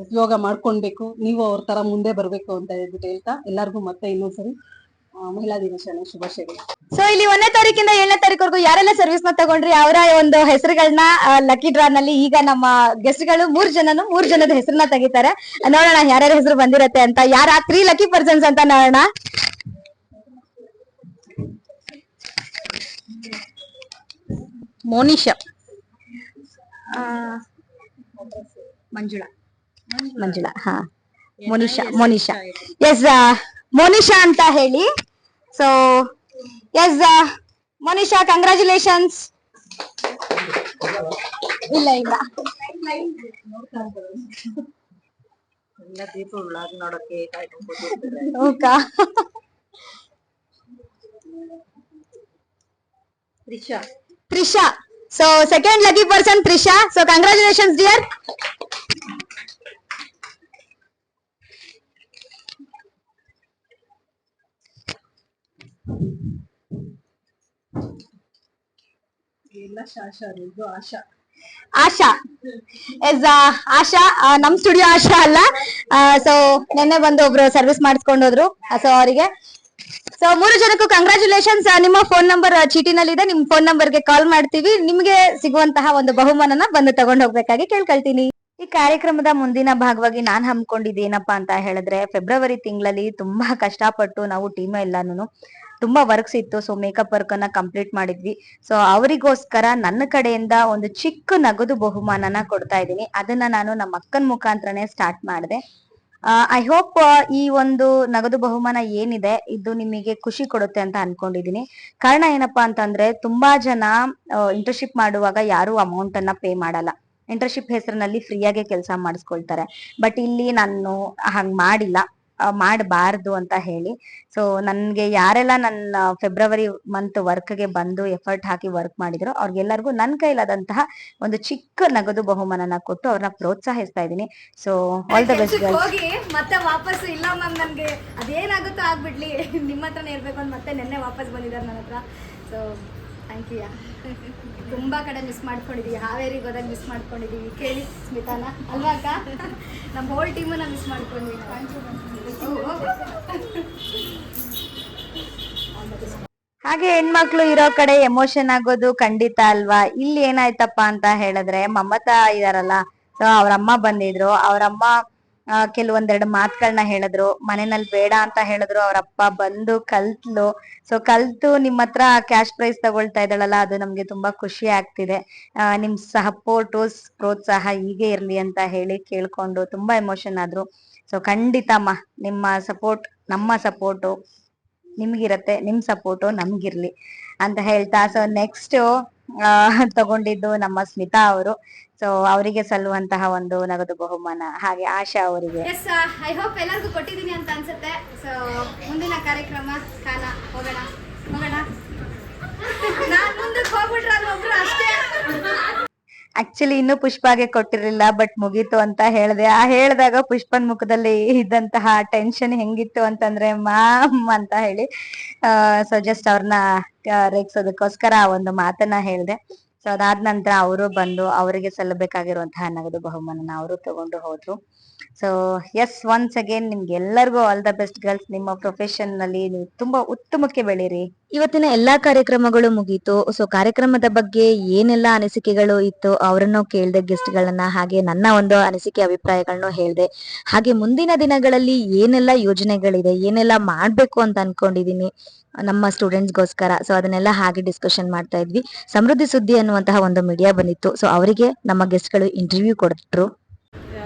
ಉಪಯೋಗ ಮಾಡ್ಕೊಳ್ಬೇಕು, ನೀವು ಅವ್ರ ತರ ಮುಂದೆ ಬರ್ಬೇಕು ಅಂತ ಹೇಳ್ಬಿಟ್ಟು ಹೇಳ್ತಾ ಎಲ್ಲರಿಗೂ ಮತ್ತೆ ಇನ್ನೊಂದ್ಸರಿ ಮಹಿಳಾ ದಿನಾಚರಣೆ ಶುಭಾಶಯಗಳು. ಸೊ ಇಲ್ಲಿ 1ನೇ ತಾರೀಕಿಂದ 7ನೇ ತಾರೀಕುವರೆಗೂ ಯಾರೆಲ್ಲ ಸರ್ವಿಸ್ ನ ತಗೊಂಡ್ರಿ ಅವರ ಒಂದು ಹೆಸರುಗಳನ್ನ ಲಕ್ಕಿ ಡ್ರಾ ನಲ್ಲಿ ಈಗ ನಮ್ಮ ಗೆಸ್ಟ್ ಗಳು 3 ಜನದ ಹೆಸರನ್ನ ತೆಗಿತಾರೆ. ನೋಡೋಣ ಯಾರ್ಯಾರ ಹೆಸರು ಬಂದಿರತ್ತೆ ಅಂತ. ಯಾರ 3 ಲಕ್ಕಿ ಪರ್ಸನ್ಸ್ ಅಂತ ನೋಡೋಣ. ಮೋನಿಶಾ, ಮಂಜುಳಾ, ಹಾ ಮೋನಿಶಾ ಎಸ್, ಮೋನಿಶಾ ಅಂತ ಹೇಳಿ. So yes Monisha, congratulations. ಇಲ್ಲ ದೀಪ ವ್ಲಾಗ್ ನೋಡಕ್ಕೆ ಓಕಾ. Trisha, so second lucky person Trisha. So congratulations dear. Asha yes, Asha ನಮ್ ಸ್ಟುಡಿಯೋ ಆಶಾ ಅಲ್ಲ. ಸೊ ನಿನ್ನೆ ಬಂದು ಒಬ್ರು ಸರ್ವಿಸ್ ಮಾಡಿಸ್ಕೊಂಡು ಹೋದ್ರು. ಸೊ ಅವರಿಗೆ ಸೊ 3 ಜನಕ್ಕೂ ಕಂಗ್ರಾಚುಲೇಷನ್ಸ್. ನಿಮ್ಮ ಫೋನ್ ನಂಬರ್ ಚೀಟಿನಲ್ಲಿದೆ, ನಿಮ್ ಫೋನ್ ನಂಬರ್ಗೆ ಕಾಲ್ ಮಾಡ್ತೀವಿ. ನಿಮ್ಗೆ ಸಿಗುವಂತಹ ಒಂದು ಬಹುಮಾನನ ಬಂದು ತಗೊಂಡ್ ಹೋಗ್ಬೇಕಾಗಿ ಕೇಳ್ಕೊಳ್ತೀನಿ. ಈ ಕಾರ್ಯಕ್ರಮದ ಮುಂದಿನ ಭಾಗವಾಗಿ ನಾನ್ ಹಮ್ಮಿಕೊಂಡಿದ್ದೇನಪ್ಪಾ ಅಂತ ಹೇಳಿದ್ರೆ, ಫೆಬ್ರವರಿ ತಿಂಗಳಲ್ಲಿ ತುಂಬಾ ಕಷ್ಟಪಟ್ಟು ನಾವು ಟೀಮ್ ಎಲ್ಲಾನು ತುಂಬಾ ವರ್ಕ್ಸ್ ಇತ್ತು. ಸೊ ಮೇಕಪ್ ವರ್ಕ್ ಅನ್ನ ಕಂಪ್ಲೀಟ್ ಮಾಡಿದ್ವಿ. ಸೊ ಅವರಿಗೋಸ್ಕರ ನನ್ನ ಕಡೆಯಿಂದ ಒಂದು ಚಿಕ್ಕ ನಗದು ಬಹುಮಾನನ ಕೊಡ್ತಾ ಇದ್ದೀನಿ. ಅದನ್ನ ನಾನು ನಮ್ಮ ಅಕ್ಕನ ಮುಖಾಂತರನೇ ಸ್ಟಾರ್ಟ್ ಮಾಡಿದೆ. ಐ ಹೋಪ್ ಈ ಒಂದು ನಗದು ಬಹುಮಾನ ಏನಿದೆ ಇದು ನಿಮಗೆ ಖುಷಿ ಕೊಡುತ್ತೆ ಅಂತ ಅನ್ಕೊಂಡಿದೀನಿ. ಕಾರಣ ಏನಪ್ಪಾ ಅಂತಂದ್ರೆ, ತುಂಬಾ ಜನ ಇಂಟರ್ನ್ಶಿಪ್ ಮಾಡುವಾಗ ಯಾರು ಅಮೌಂಟ್ ಅನ್ನ ಪೇ ಮಾಡಲ್ಲ. ಇಂಟರ್ನ್ಶಿಪ್ ಹೆಸರಿನಲ್ಲಿ ಫ್ರೀಯಾಗೆ ಕೆಲಸ ಮಾಡಿಸ್ಕೊಳ್ತಾರೆ. ಬಟ್ ಇಲ್ಲಿ ನಾನು ಹಂಗ್ ಮಾಡಿಲ್ಲ, ಮಾಡಬಾರ್ದು ಅಂತ ಹೇಳಿ. ಸೊ ನನ್ಗೆ ಯಾರೆಲ್ಲ ನನ್ನ ಫೆಬ್ರವರಿ ಮಂತ್ ವರ್ಕ್ಗೆ ಬಂದು ಎಫರ್ಟ್ ಹಾಕಿ ವರ್ಕ್ ಮಾಡಿದ್ರು ಅವ್ರಿಗೆಲ್ಲರಿಗೂ ನನ್ ಕೈಲಾದಂತಹ ಒಂದು ಚಿಕ್ಕ ನಗದು ಬಹುಮಾನನ ಕೊಟ್ಟು ಅವ್ರನ್ನ ಪ್ರೋತ್ಸಾಹಿಸ್ತಾ ಇದ್ದೀನಿ. So all the best girls. ಹೋಗಿ ಮತ್ತೆ ವಾಪಸ್ ಇಲ್ಲ ಮ್ಯಾಮ್, ನನ್ಗೆ ಅದೇನಾಗುತ್ತೋ ಆಗ್ಬಿಡ್ಲಿ, ನಿಮ್ಮ ಹತ್ರನೇ ಇರ್ಬೇಕು ಅಂತ ಮತ್ತೆ ನೆನ್ನೆ ವಾಪಸ್ ಬಂದಿದ್ದಾರೆ ನನ್ನ ಹತ್ರ. So thank you. ತುಂಬಾ ಕಡೆ ಮಿಸ್ ಮಾಡ್ಕೊಂಡಿದೀವಿ. ಹಾವೇರಿಗೆ ಹೋದಾಗ ಮಿಸ್ ಮಾಡ್ಕೊಂಡಿದೀವಿ. ಕೇಳಿ ಸ್ಮಿತಾನ ಅಲ್ವಾ ಅಕ್ಕ? ನಮ್ಮ ಹೋಲ್ ಟೀಮನ್ನ ಮಿಸ್ ಮಾಡ್ಕೊಂಡಿವಿ. ಹಾಗೆ ಹೆಣ್ಮಕ್ಳು ಇರೋ ಕಡೆ ಎಮೋಷನ್ ಆಗೋದು ಖಂಡಿತ ಅಲ್ವಾ. ಇಲ್ಲಿ ಏನಾಯ್ತಪ್ಪ ಅಂತ ಹೇಳಿದ್ರೆ, ಮಮತಾ ಇದಾರಲ್ಲ, ಸೊ ಅವ್ರಮ್ಮ ಬಂದಿದ್ರು. ಅವ್ರಮ್ಮ ಕೆಲವೊಂದೆರಡು ಮಾತುಗಳನ್ನ ಹೇಳಿದ್ರು. ಮನೆಯಲ್ಲಿ ಬೇಡ ಅಂತ ಹೇಳಿದ್ರು. ಅವ್ರಪ್ಪ ಬಂದು ಕಲ್ತ್ಲು. ಸೊ ಕಲ್ತು ನಿಮ್ಮ ಹತ್ರ ಕ್ಯಾಶ್ ಪ್ರೈಸ್ ತಗೊಳ್ತಾ ಇದ್ದಾಳಲ್ಲ, ಅದು ನಮ್ಗೆ ತುಂಬಾ ಖುಷಿ ಆಗ್ತಿದೆ. ನಿಮ್ ಸಪೋರ್ಟು ಪ್ರೋತ್ಸಾಹ ಹೀಗೆ ಇರ್ಲಿ ಅಂತ ಹೇಳಿ ಕೇಳ್ಕೊಂಡು ತುಂಬಾ ಎಮೋಷನ್ ಆದ್ರು. ಸೊ ಖಂಡಿತಮ್ಮ ನಿಮ್ಮ ಸಪೋರ್ಟ್ ನಮ್ಮ ಸಪೋರ್ಟು ನಿಮ್ಗಿರತ್ತೆ, ನಿಮ್ ಸಪೋರ್ಟು ನಮ್ಗಿರ್ಲಿ ಅಂತ ಹೇಳ್ತಾ, ಸೊ ನೆಕ್ಸ್ಟ್ ತಗೊಂಡಿದ್ದು ನಮ್ಮ ಸ್ಮಿತಾ ಅವರು. ಸೊ ಅವರಿಗೆ ಸಲ್ಲುವಂತಹ ಒಂದು ನಗದು ಬಹುಮಾನ. ಹಾಗೆ ಆಶಾ ಅವರಿಗೆ ಎಸ್, ಐ ಹೋಪ್ ಎಲ್ಲರಿಗೂ ಕೊಟ್ಟಿದ್ದೀನಿ ಅಂತ ಅನ್ಸುತ್ತೆ. ಸೊ ಮುಂದಿನ ಕಾರ್ಯಕ್ರಮ ಕಾಲ ಹೋಗೋಣ. ನಾನ್ ಮುಂದಕ್ಕೆ ಹೋಗ್ಬಿಟ್ರೆ ಒಬ್ರು ಅಷ್ಟೇ. ಆಕ್ಚುಲಿ ಇನ್ನು ಪುಷ್ಪಾಗೆ ಕೊಟ್ಟಿರ್ಲಿಲ್ಲ, ಬಟ್ ಮುಗೀತು ಅಂತ ಹೇಳ್ದೆ. ಆ ಹೇಳ್ದಾಗ ಪುಷ್ಪನ್ ಮುಖದಲ್ಲಿ ಇದ್ದಂತಹ ಟೆನ್ಷನ್ ಹೆಂಗಿತ್ತು ಅಂತಂದ್ರೆ ಮಾಮ್ ಅಂತ ಹೇಳಿ ಸೊ ಜಸ್ಟ್ ಅವ್ರನ್ನ ರೇಗ್ಸೋದಕ್ಕೋಸ್ಕರ ಆ ಒಂದು ಮಾತನ್ನ ಹೇಳ್ದೆ. ಸೊ ಅದಾದ ನಂತರ ಅವರು ಬಂದು ಅವರಿಗೆ ಸಲ್ಲಬೇಕಾಗಿರುವಂತಹ ನಗದು ಬಹುಮಾನನ ಅವರು ತಗೊಂಡು ಹೋದ್ರು. ಸೊ ಎಸ್, ಒನ್ಸ್ ಅಗೇನ್ ನಿಮ್ಗೆ ಎಲ್ಲರಿಗೂ ಆಲ್ ದ ಬೆಸ್ಟ್ ಗರ್ಲ್ಸ್. ನಿಮ್ಮ ಪ್ರೊಫೆಷನ್ ನಲ್ಲಿ ನೀವು ತುಂಬಾ ಉತ್ತಮಕ್ಕೆ ಬೆಳೀರಿ. ಇವತ್ತಿನ ಎಲ್ಲಾ ಕಾರ್ಯಕ್ರಮಗಳು ಮುಗೀತು. ಸೊ ಕಾರ್ಯಕ್ರಮದ ಬಗ್ಗೆ ಏನೆಲ್ಲಾ ಅನಿಸಿಕೆಗಳು ಇತ್ತು ಅವರನ್ನು ಕೇಳ್ದೆ, ಗೆಸ್ಟ್ ಗಳನ್ನ, ಹಾಗೆ ನನ್ನ ಒಂದು ಅನಿಸಿಕೆ ಅಭಿಪ್ರಾಯಗಳನ್ನು ಹೇಳ್ದೆ. ಹಾಗೆ ಮುಂದಿನ ದಿನಗಳಲ್ಲಿ ಏನೆಲ್ಲಾ ಯೋಜನೆಗಳಿದೆ, ಏನೆಲ್ಲಾ ಮಾಡ್ಬೇಕು ಅಂತ ಅನ್ಕೊಂಡಿದೀನಿ ನಮ್ಮ ಸ್ಟೂಡೆಂಟ್ಸ್ಗೋಸ್ಕರ, ಸೊ ಅದನ್ನೆಲ್ಲ ಹಾಗೆ ಡಿಸ್ಕಷನ್ ಮಾಡ್ತಾ ಇದ್ವಿ. ಸಮೃದ್ಧಿ ಸುದ್ದಿ ಅನ್ನುವಂತಹ ಒಂದು ಮೀಡಿಯಾ ಬಂದಿತ್ತು. ಸೊ ಅವರಿಗೆ ನಮ್ಮ ಗೆಸ್ಟ್ ಗಳು ಇಂಟರ್ವ್ಯೂ ಕೊಟ್ರು.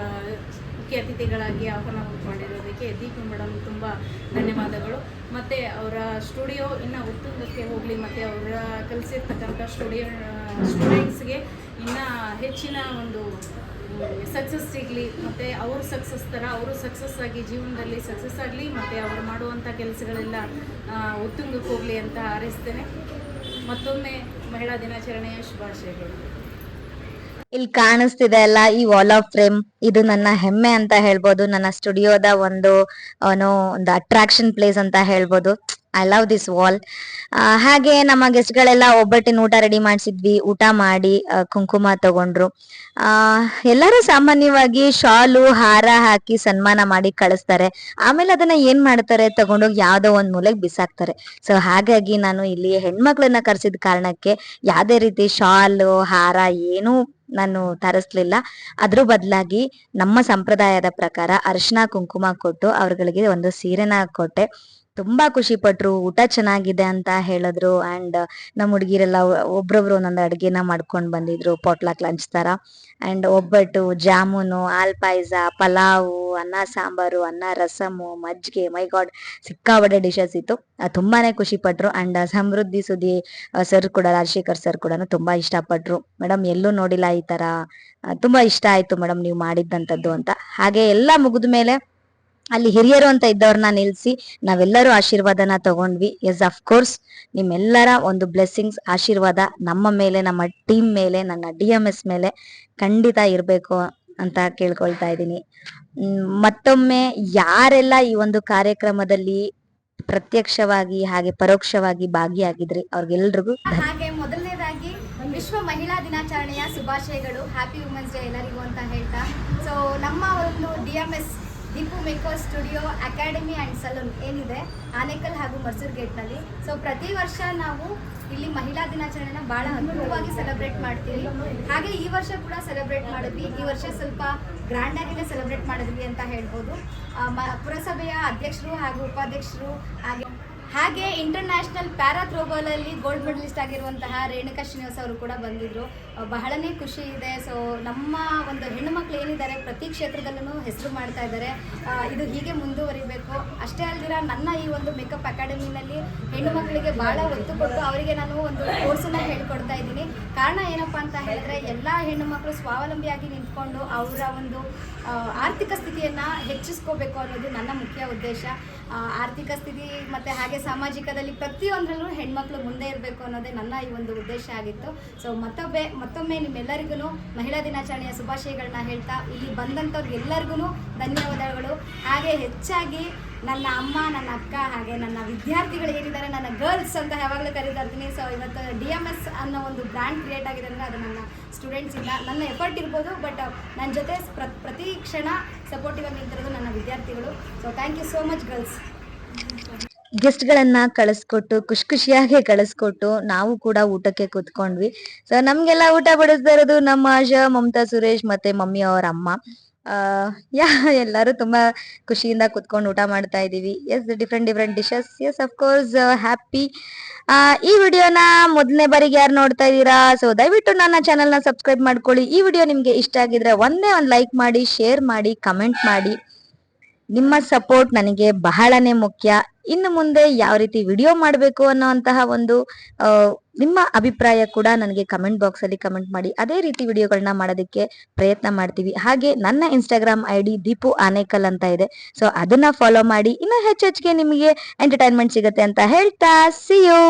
ಮುಖ್ಯ ಅತಿಥಿಗಳಾಗಿ ಆಹ್ವಾನ ಮಾಡಿರೋದಕ್ಕೆ ದೀಪು ಮೇಡಮ್ ತುಂಬ ಧನ್ಯವಾದಗಳು. ಮತ್ತು ಅವರ ಸ್ಟುಡಿಯೋ ಇನ್ನು ಉತ್ತುಂಗಕ್ಕೆ ಹೋಗಲಿ, ಮತ್ತು ಅವರ ಕಲಿಸಿರ್ತಕ್ಕಂಥ ಸ್ಟೂಡೆಂಟ್ಸ್ಗೆ ಇನ್ನೂ ಹೆಚ್ಚಿನ ಒಂದು ಸಕ್ಸಸ್ ಸಿಗಲಿ, ಮತ್ತು ಅವರು ಸಕ್ಸಸ್ ಥರ ಅವರು ಸಕ್ಸಸ್ ಆಗಿ ಜೀವನದಲ್ಲಿ ಸಕ್ಸಸ್ ಆಗಲಿ, ಮತ್ತು ಅವರು ಮಾಡುವಂಥ ಕೆಲಸಗಳೆಲ್ಲ ಉತ್ತುಂಗಕ್ಕೆ ಹೋಗಲಿ ಅಂತ ಹಾರೈಸ್ತೇನೆ. ಮತ್ತೊಮ್ಮೆ ಮಹಿಳಾ ದಿನಾಚರಣೆಯ ಶುಭಾಶಯಗಳು. ಇಲ್ಲಿ ಕಾಣಿಸ್ತಿದೆ ಅಲ್ಲ ಈ ವಾಲ್ ಆಫ್ ಫ್ರೇಮ್, ಇದು ನನ್ನ ಹೆಮ್ಮೆ ಅಂತ ಹೇಳ್ಬೋದು. ನನ್ನ ಸ್ಟುಡಿಯೋದ ಒಂದು ಅಟ್ರಾಕ್ಷನ್ ಪ್ಲೇಸ್ ಅಂತ ಹೇಳ್ಬೋದು. I love this wall. ಹಾಗೆ ನಮ್ಮ ಗೆಸ್ಟ್ ಗಳೆಲ್ಲ ಒಬ್ಬಟ್ಟಿನ ಊಟ ರೆಡಿ ಮಾಡಿಸಿದ್ವಿ. ಊಟ ಮಾಡಿ ಕುಂಕುಮ ತಗೊಂಡ್ರು. ಎಲ್ಲರೂ ಸಾಮಾನ್ಯವಾಗಿ ಶಾಲು ಹಾರ ಹಾಕಿ ಸನ್ಮಾನ ಮಾಡಿ ಕಳಿಸ್ತಾರೆ. ಆಮೇಲೆ ಅದನ್ನ ಏನ್ ಮಾಡ್ತಾರೆ, ತಗೊಂಡೋಗಿ ಯಾವ್ದೋ ಒಂದ್ ಮೂಲೆಗೆ ಬಿಸಾಕ್ತಾರೆ. ಸೊ ಹಾಗಾಗಿ ನಾನು ಇಲ್ಲಿ ಹೆಣ್ಮಕ್ಳನ್ನ ಕರ್ಸಿದ ಕಾರಣಕ್ಕೆ ಯಾವ್ದೇ ರೀತಿ ಶಾಲು ಹಾರ ಏನೂ ನಾನು ತರಿಸ್ಲಿಲ್ಲ. ಅದ್ರ ಬದಲಾಗಿ ನಮ್ಮ ಸಂಪ್ರದಾಯದ ಪ್ರಕಾರ ಅರಿಶಿನ ಕುಂಕುಮ ಕೊಟ್ಟು ಅವ್ರಗಳಿಗೆ ಒಂದು ಸೀರೆನ ಕೊಟ್ಟೆ. ತುಂಬಾ ಖುಷಿ ಪಟ್ರು. ಊಟ ಚೆನ್ನಾಗಿದೆ ಅಂತ ಹೇಳಿದ್ರು. ಅಂಡ್ ನಮ್ಮ ಹುಡುಗಿರೆಲ್ಲ ಒಬ್ರೊಬ್ರು ಒಂದೊಂದು ಅಡ್ಗೆನ ಮಾಡ್ಕೊಂಡ್ ಬಂದಿದ್ರು, ಪಾಟ್ಲಾಕ್ ಲಂಚ್ ತರ. ಅಂಡ್ ಒಬ್ಬಟ್ಟು, ಜಾಮೂನು, ಹಾಲ್ ಪಾಯಸ, ಪಲಾವು, ಅನ್ನ ಸಾಂಬಾರು, ಅನ್ನ ರಸಮು, ಮಜ್ಜಿಗೆ, ಮೈ ಗಾಡ್ ಸಿಕ್ಕಾಬಡೆ ಡಿಶಸ್ ಇತ್ತು. ತುಂಬಾನೇ ಖುಷಿ ಪಟ್ರು. ಅಂಡ್ ಸಮೃದ್ಧಿ ಸುದ್ದಿ ಸರ್ ಕೂಡ, ರಾಜಶೇಖರ್ ಸರ್ ಕೂಡ ತುಂಬಾ ಇಷ್ಟಪಟ್ರು. ಮೇಡಮ್ ಎಲ್ಲೂ ನೋಡಿಲ್ಲ ಈ ತರ, ತುಂಬಾ ಇಷ್ಟ ಆಯ್ತು ಮೇಡಮ್ ನೀವು ಮಾಡಿದ್ದಂಥದ್ದು ಅಂತ. ಹಾಗೆ ಎಲ್ಲ ಮುಗಿದ ಮೇಲೆ ಅಲ್ಲಿ ಹಿರಿಯರು ಅಂತ ಇದ್ದವ್ರನ್ನ ನಿಲ್ಸಿ ನಾವೆಲ್ಲರೂ ಆಶೀರ್ವಾದನ ತಗೊಂಡ್ವಿ. ಎಸ್, ಅಫ್ ಕೋರ್ಸ್ ನಿಮ್ಮೆಲ್ಲರ ಒಂದು ಬ್ಲೆಸ್ಸಿಂಗ್ಸ್, ಆಶೀರ್ವಾದ ನಮ್ಮ ಮೇಲೆ, ನಮ್ಮ ಟೀಮ್ ಮೇಲೆ, ನನ್ನ DMS ಮೇಲೆ ಖಂಡಿತ ಇರ್ಬೇಕು ಅಂತ ಕೇಳ್ಕೊಳ್ತಾ ಇದ್ದೀನಿ. ಮತ್ತೊಮ್ಮೆ ಯಾರೆಲ್ಲ ಈ ಒಂದು ಕಾರ್ಯಕ್ರಮದಲ್ಲಿ ಪ್ರತ್ಯಕ್ಷವಾಗಿ ಹಾಗೆ ಪರೋಕ್ಷವಾಗಿ ಭಾಗಿಯಾಗಿದ್ರಿ ಅವ್ರಿಗೆಲ್ರಿಗೂ ಹಾಗೆ ಮೊದಲನೇದಾಗಿ ವಿಶ್ವ ಮಹಿಳಾ ದಿನಾಚರಣೆಯ ಶುಭಾಶಯಗಳು. ಹ್ಯಾಪಿ ವುಮೆನ್ಸ್ ಡೇ ಎಲ್ಲರಿಗೂ ಅಂತ ಹೇಳ್ತಾ, ಸೊ ನಮ್ಮ ಒಂದು DMS Deepu maker studio academy and salon ಏನಿದೆ ಆನೇಕಲ್ ಹಾಗೂ ಮರ್ಸೂರ್ ಗೇಟ್ನಲ್ಲಿ, ಸೊ ಪ್ರತಿ ವರ್ಷ ನಾವು ಇಲ್ಲಿ ಮಹಿಳಾ ದಿನಾಚರಣೆನ ಭಾಳ ಅದ್ಭುತವಾಗಿ ಸೆಲೆಬ್ರೇಟ್ ಮಾಡ್ತೀವಿ. ಹಾಗೆ ಈ ವರ್ಷ ಕೂಡ ಸೆಲೆಬ್ರೇಟ್ ಮಾಡಿದ್ವಿ. ಈ ವರ್ಷ ಸ್ವಲ್ಪ ಗ್ರ್ಯಾಂಡಾಗಿನೇ ಸೆಲೆಬ್ರೇಟ್ ಮಾಡಿದ್ವಿ ಅಂತ ಹೇಳ್ಬೋದು. ಪುರಸಭೆಯ ಅಧ್ಯಕ್ಷರು ಹಾಗೂ ಉಪಾಧ್ಯಕ್ಷರು ಹಾಗೆ ಇಂಟರ್ನ್ಯಾಷನಲ್ ಪ್ಯಾರಾ ಥ್ರೋಬಾಲ್ ಅಲ್ಲಿ ಗೋಲ್ಡ್ ಮೆಡಲಿಸ್ಟ್ ಆಗಿರುವಂತಹ ರೇಣುಕಾ ಶ್ರೀನಿವಾಸ್ ಅವರು ಕೂಡ ಬಂದಿದ್ರು. ಬಹಳನೇ ಖುಷಿ ಇದೆ. ಸೊ ನಮ್ಮ ಒಂದು ಹೆಣ್ಣು ಮಕ್ಕಳು ಏನಿದ್ದಾರೆ ಪ್ರತಿ ಕ್ಷೇತ್ರದಲ್ಲೂ ಹೆಸರು ಮಾಡ್ತಾ ಇದ್ದಾರೆ. ಇದು ಹೀಗೆ ಮುಂದುವರಿಬೇಕು. ಅಷ್ಟೇ ಅಲ್ದಿರ ನನ್ನ ಈ ಒಂದು ಮೇಕಪ್ ಅಕಾಡೆಮಿನಲ್ಲಿ ಹೆಣ್ಣು ಮಕ್ಕಳಿಗೆ ಭಾಳ ಒತ್ತು ಕೊಟ್ಟು ಅವರಿಗೆ ನಾನು ಒಂದು ಕೋರ್ಸನ್ನು ಹೇಳ್ಕೊಡ್ತಾ ಇದ್ದೀನಿ. ಕಾರಣ ಏನಪ್ಪ ಅಂತ ಹೇಳಿದ್ರೆ, ಎಲ್ಲ ಹೆಣ್ಣು ಮಕ್ಕಳು ಸ್ವಾವಲಂಬಿಯಾಗಿ ನಿಂತ್ಕೊಂಡು ಅವರ ಒಂದು ಆರ್ಥಿಕ ಸ್ಥಿತಿಯನ್ನು ಹೆಚ್ಚಿಸ್ಕೋಬೇಕು ಅನ್ನೋದು ನನ್ನ ಮುಖ್ಯ ಉದ್ದೇಶ. ಆರ್ಥಿಕ ಸ್ಥಿತಿ ಮತ್ತು ಹಾಗೆ ಸಾಮಾಜಿಕದಲ್ಲಿ ಪ್ರತಿಯೊಂದರಲ್ಲೂ ಹೆಣ್ಮಕ್ಳು ಮುಂದೆ ಇರಬೇಕು ಅನ್ನೋದೇ ನನ್ನ ಈ ಒಂದು ಉದ್ದೇಶ ಆಗಿತ್ತು. ಸೊ ಮತ್ತೊಮ್ಮೆ ನಿಮ್ಮೆಲ್ಲರಿಗೂ ಮಹಿಳಾ ದಿನಾಚರಣೆಯ ಶುಭಾಶಯಗಳನ್ನ ಹೇಳ್ತಾ, ಇಲ್ಲಿ ಬಂದಂಥವ್ರಿಗೆಲ್ಲರಿಗೂ ಧನ್ಯವಾದಗಳು. ಹಾಗೆ ಹೆಚ್ಚಾಗಿ ನನ್ನ ಅಮ್ಮ, ನನ್ನ ಅಕ್ಕ, ಹಾಗೆ ನನ್ನ ವಿದ್ಯಾರ್ಥಿಗಳು ಏನಿದ್ದಾರೆ, ನನ್ನ ಗರ್ಲ್ಸ್ ಅಂತ ಯಾವಾಗಲೂ ಕರೀತಾ ಇರ್ತೀನಿ. ಸೊ ಇವತ್ತು DMS ಅನ್ನೋ ಒಂದು ಬ್ರ್ಯಾಂಡ್ ಕ್ರಿಯೇಟ್ ಆಗಿದೆ ಅಂದರೆ ಅದು ನನ್ನ ಸ್ಟೂಡೆಂಟ್ಸಿಂದ. ನನ್ನ ಎಫರ್ಟ್ ಇರ್ಬೋದು, ಬಟ್ ನನ್ನ ಜೊತೆ ಪ್ರತಿ ಕ್ಷಣ ಸಪೋರ್ಟಿವ್ ಆಗಿ ನಿಂತಿರೋದು ನನ್ನ ವಿದ್ಯಾರ್ಥಿಗಳು. So thank you so much girls. Guest ಗಳನ್ನ ಕಳಿಸ್ಕೊಟ್ಟು ಖುಷಿಯಾಗಿ ಕಳಿಸ್ಕೊಟ್ಟು ನಾವು ಕೂಡ ಊಟಕ್ಕೆ ಕೂತ್ಕೊಂಡ್ವಿ. ಸೊ ನಮ್ಗೆಲ್ಲ ಊಟ ಬಡಿಸ್ತಾ ಇರೋದು ನಮ್ಮ ಆಶಾ, ಮಮತಾ, ಸುರೇಶ್ ಮತ್ತೆ ಮಮ್ಮಿ ಅವ್ರ ಅಮ್ಮ. ಎಲ್ಲರೂ ತುಂಬಾ ಖುಷಿಯಿಂದ ಕುತ್ಕೊಂಡು ಊಟ ಮಾಡ್ತಾ ಇದೀವಿ. Yes, different dishes. Yes, of course happy. ಈ ವಿಡಿಯೋನ ಮೊದಲನೇ ಬಾರಿಗೆ ಯಾರು ನೋಡ್ತಾ ಇದ್ದೀರಾ, ಸೊ ದಯವಿಟ್ಟು ನನ್ನ ಚಾನೆಲ್ ನ ಸಬ್ಸ್ಕ್ರೈಬ್ ಮಾಡ್ಕೊಳ್ಳಿ. ಈ ವಿಡಿಯೋ ನಿಮ್ಗೆ ಇಷ್ಟ ಆಗಿದ್ರೆ ಒಂದೇ ಒಂದು ಲೈಕ್ ಮಾಡಿ, ಶೇರ್ ಮಾಡಿ, ಕಮೆಂಟ್ ಮಾಡಿ. ನಿಮ್ಮ ಸಪೋರ್ಟ್ ನನಗೆ ಬಹಳನೇ ಮುಖ್ಯ. ಇನ್ನು ಮುಂದೆ ಯಾವ ರೀತಿ ವಿಡಿಯೋ ಮಾಡಬೇಕು ಅನ್ನೋಂತಹ ಒಂದು ನಿಮ್ಮ ಅಭಿಪ್ರಾಯ ಕೂಡ ನನಗೆ ಕಮೆಂಟ್ ಬಾಕ್ಸ್ ಅಲ್ಲಿ ಕಮೆಂಟ್ ಮಾಡಿ. ಅದೇ ರೀತಿ ವಿಡಿಯೋಗಳನ್ನ ಮಾಡೋದಕ್ಕೆ ಪ್ರಯತ್ನ ಮಾಡ್ತೀವಿ. ಹಾಗೆ ನನ್ನ ಇನ್ಸ್ಟಾಗ್ರಾಮ್ ID ದೀಪು ಆನೇಕಲ್ ಅಂತ ಇದೆ. ಸೊ ಅದನ್ನ ಫಾಲೋ ಮಾಡಿ. ಇನ್ನು ಹೆಚ್ಚೆಚ್ಚಿಗೆ ನಿಮಗೆ ಎಂಟರ್ಟೈನ್ಮೆಂಟ್ ಸಿಗುತ್ತೆ ಅಂತ ಹೇಳ್ತಾ, ಸಿ ಯು.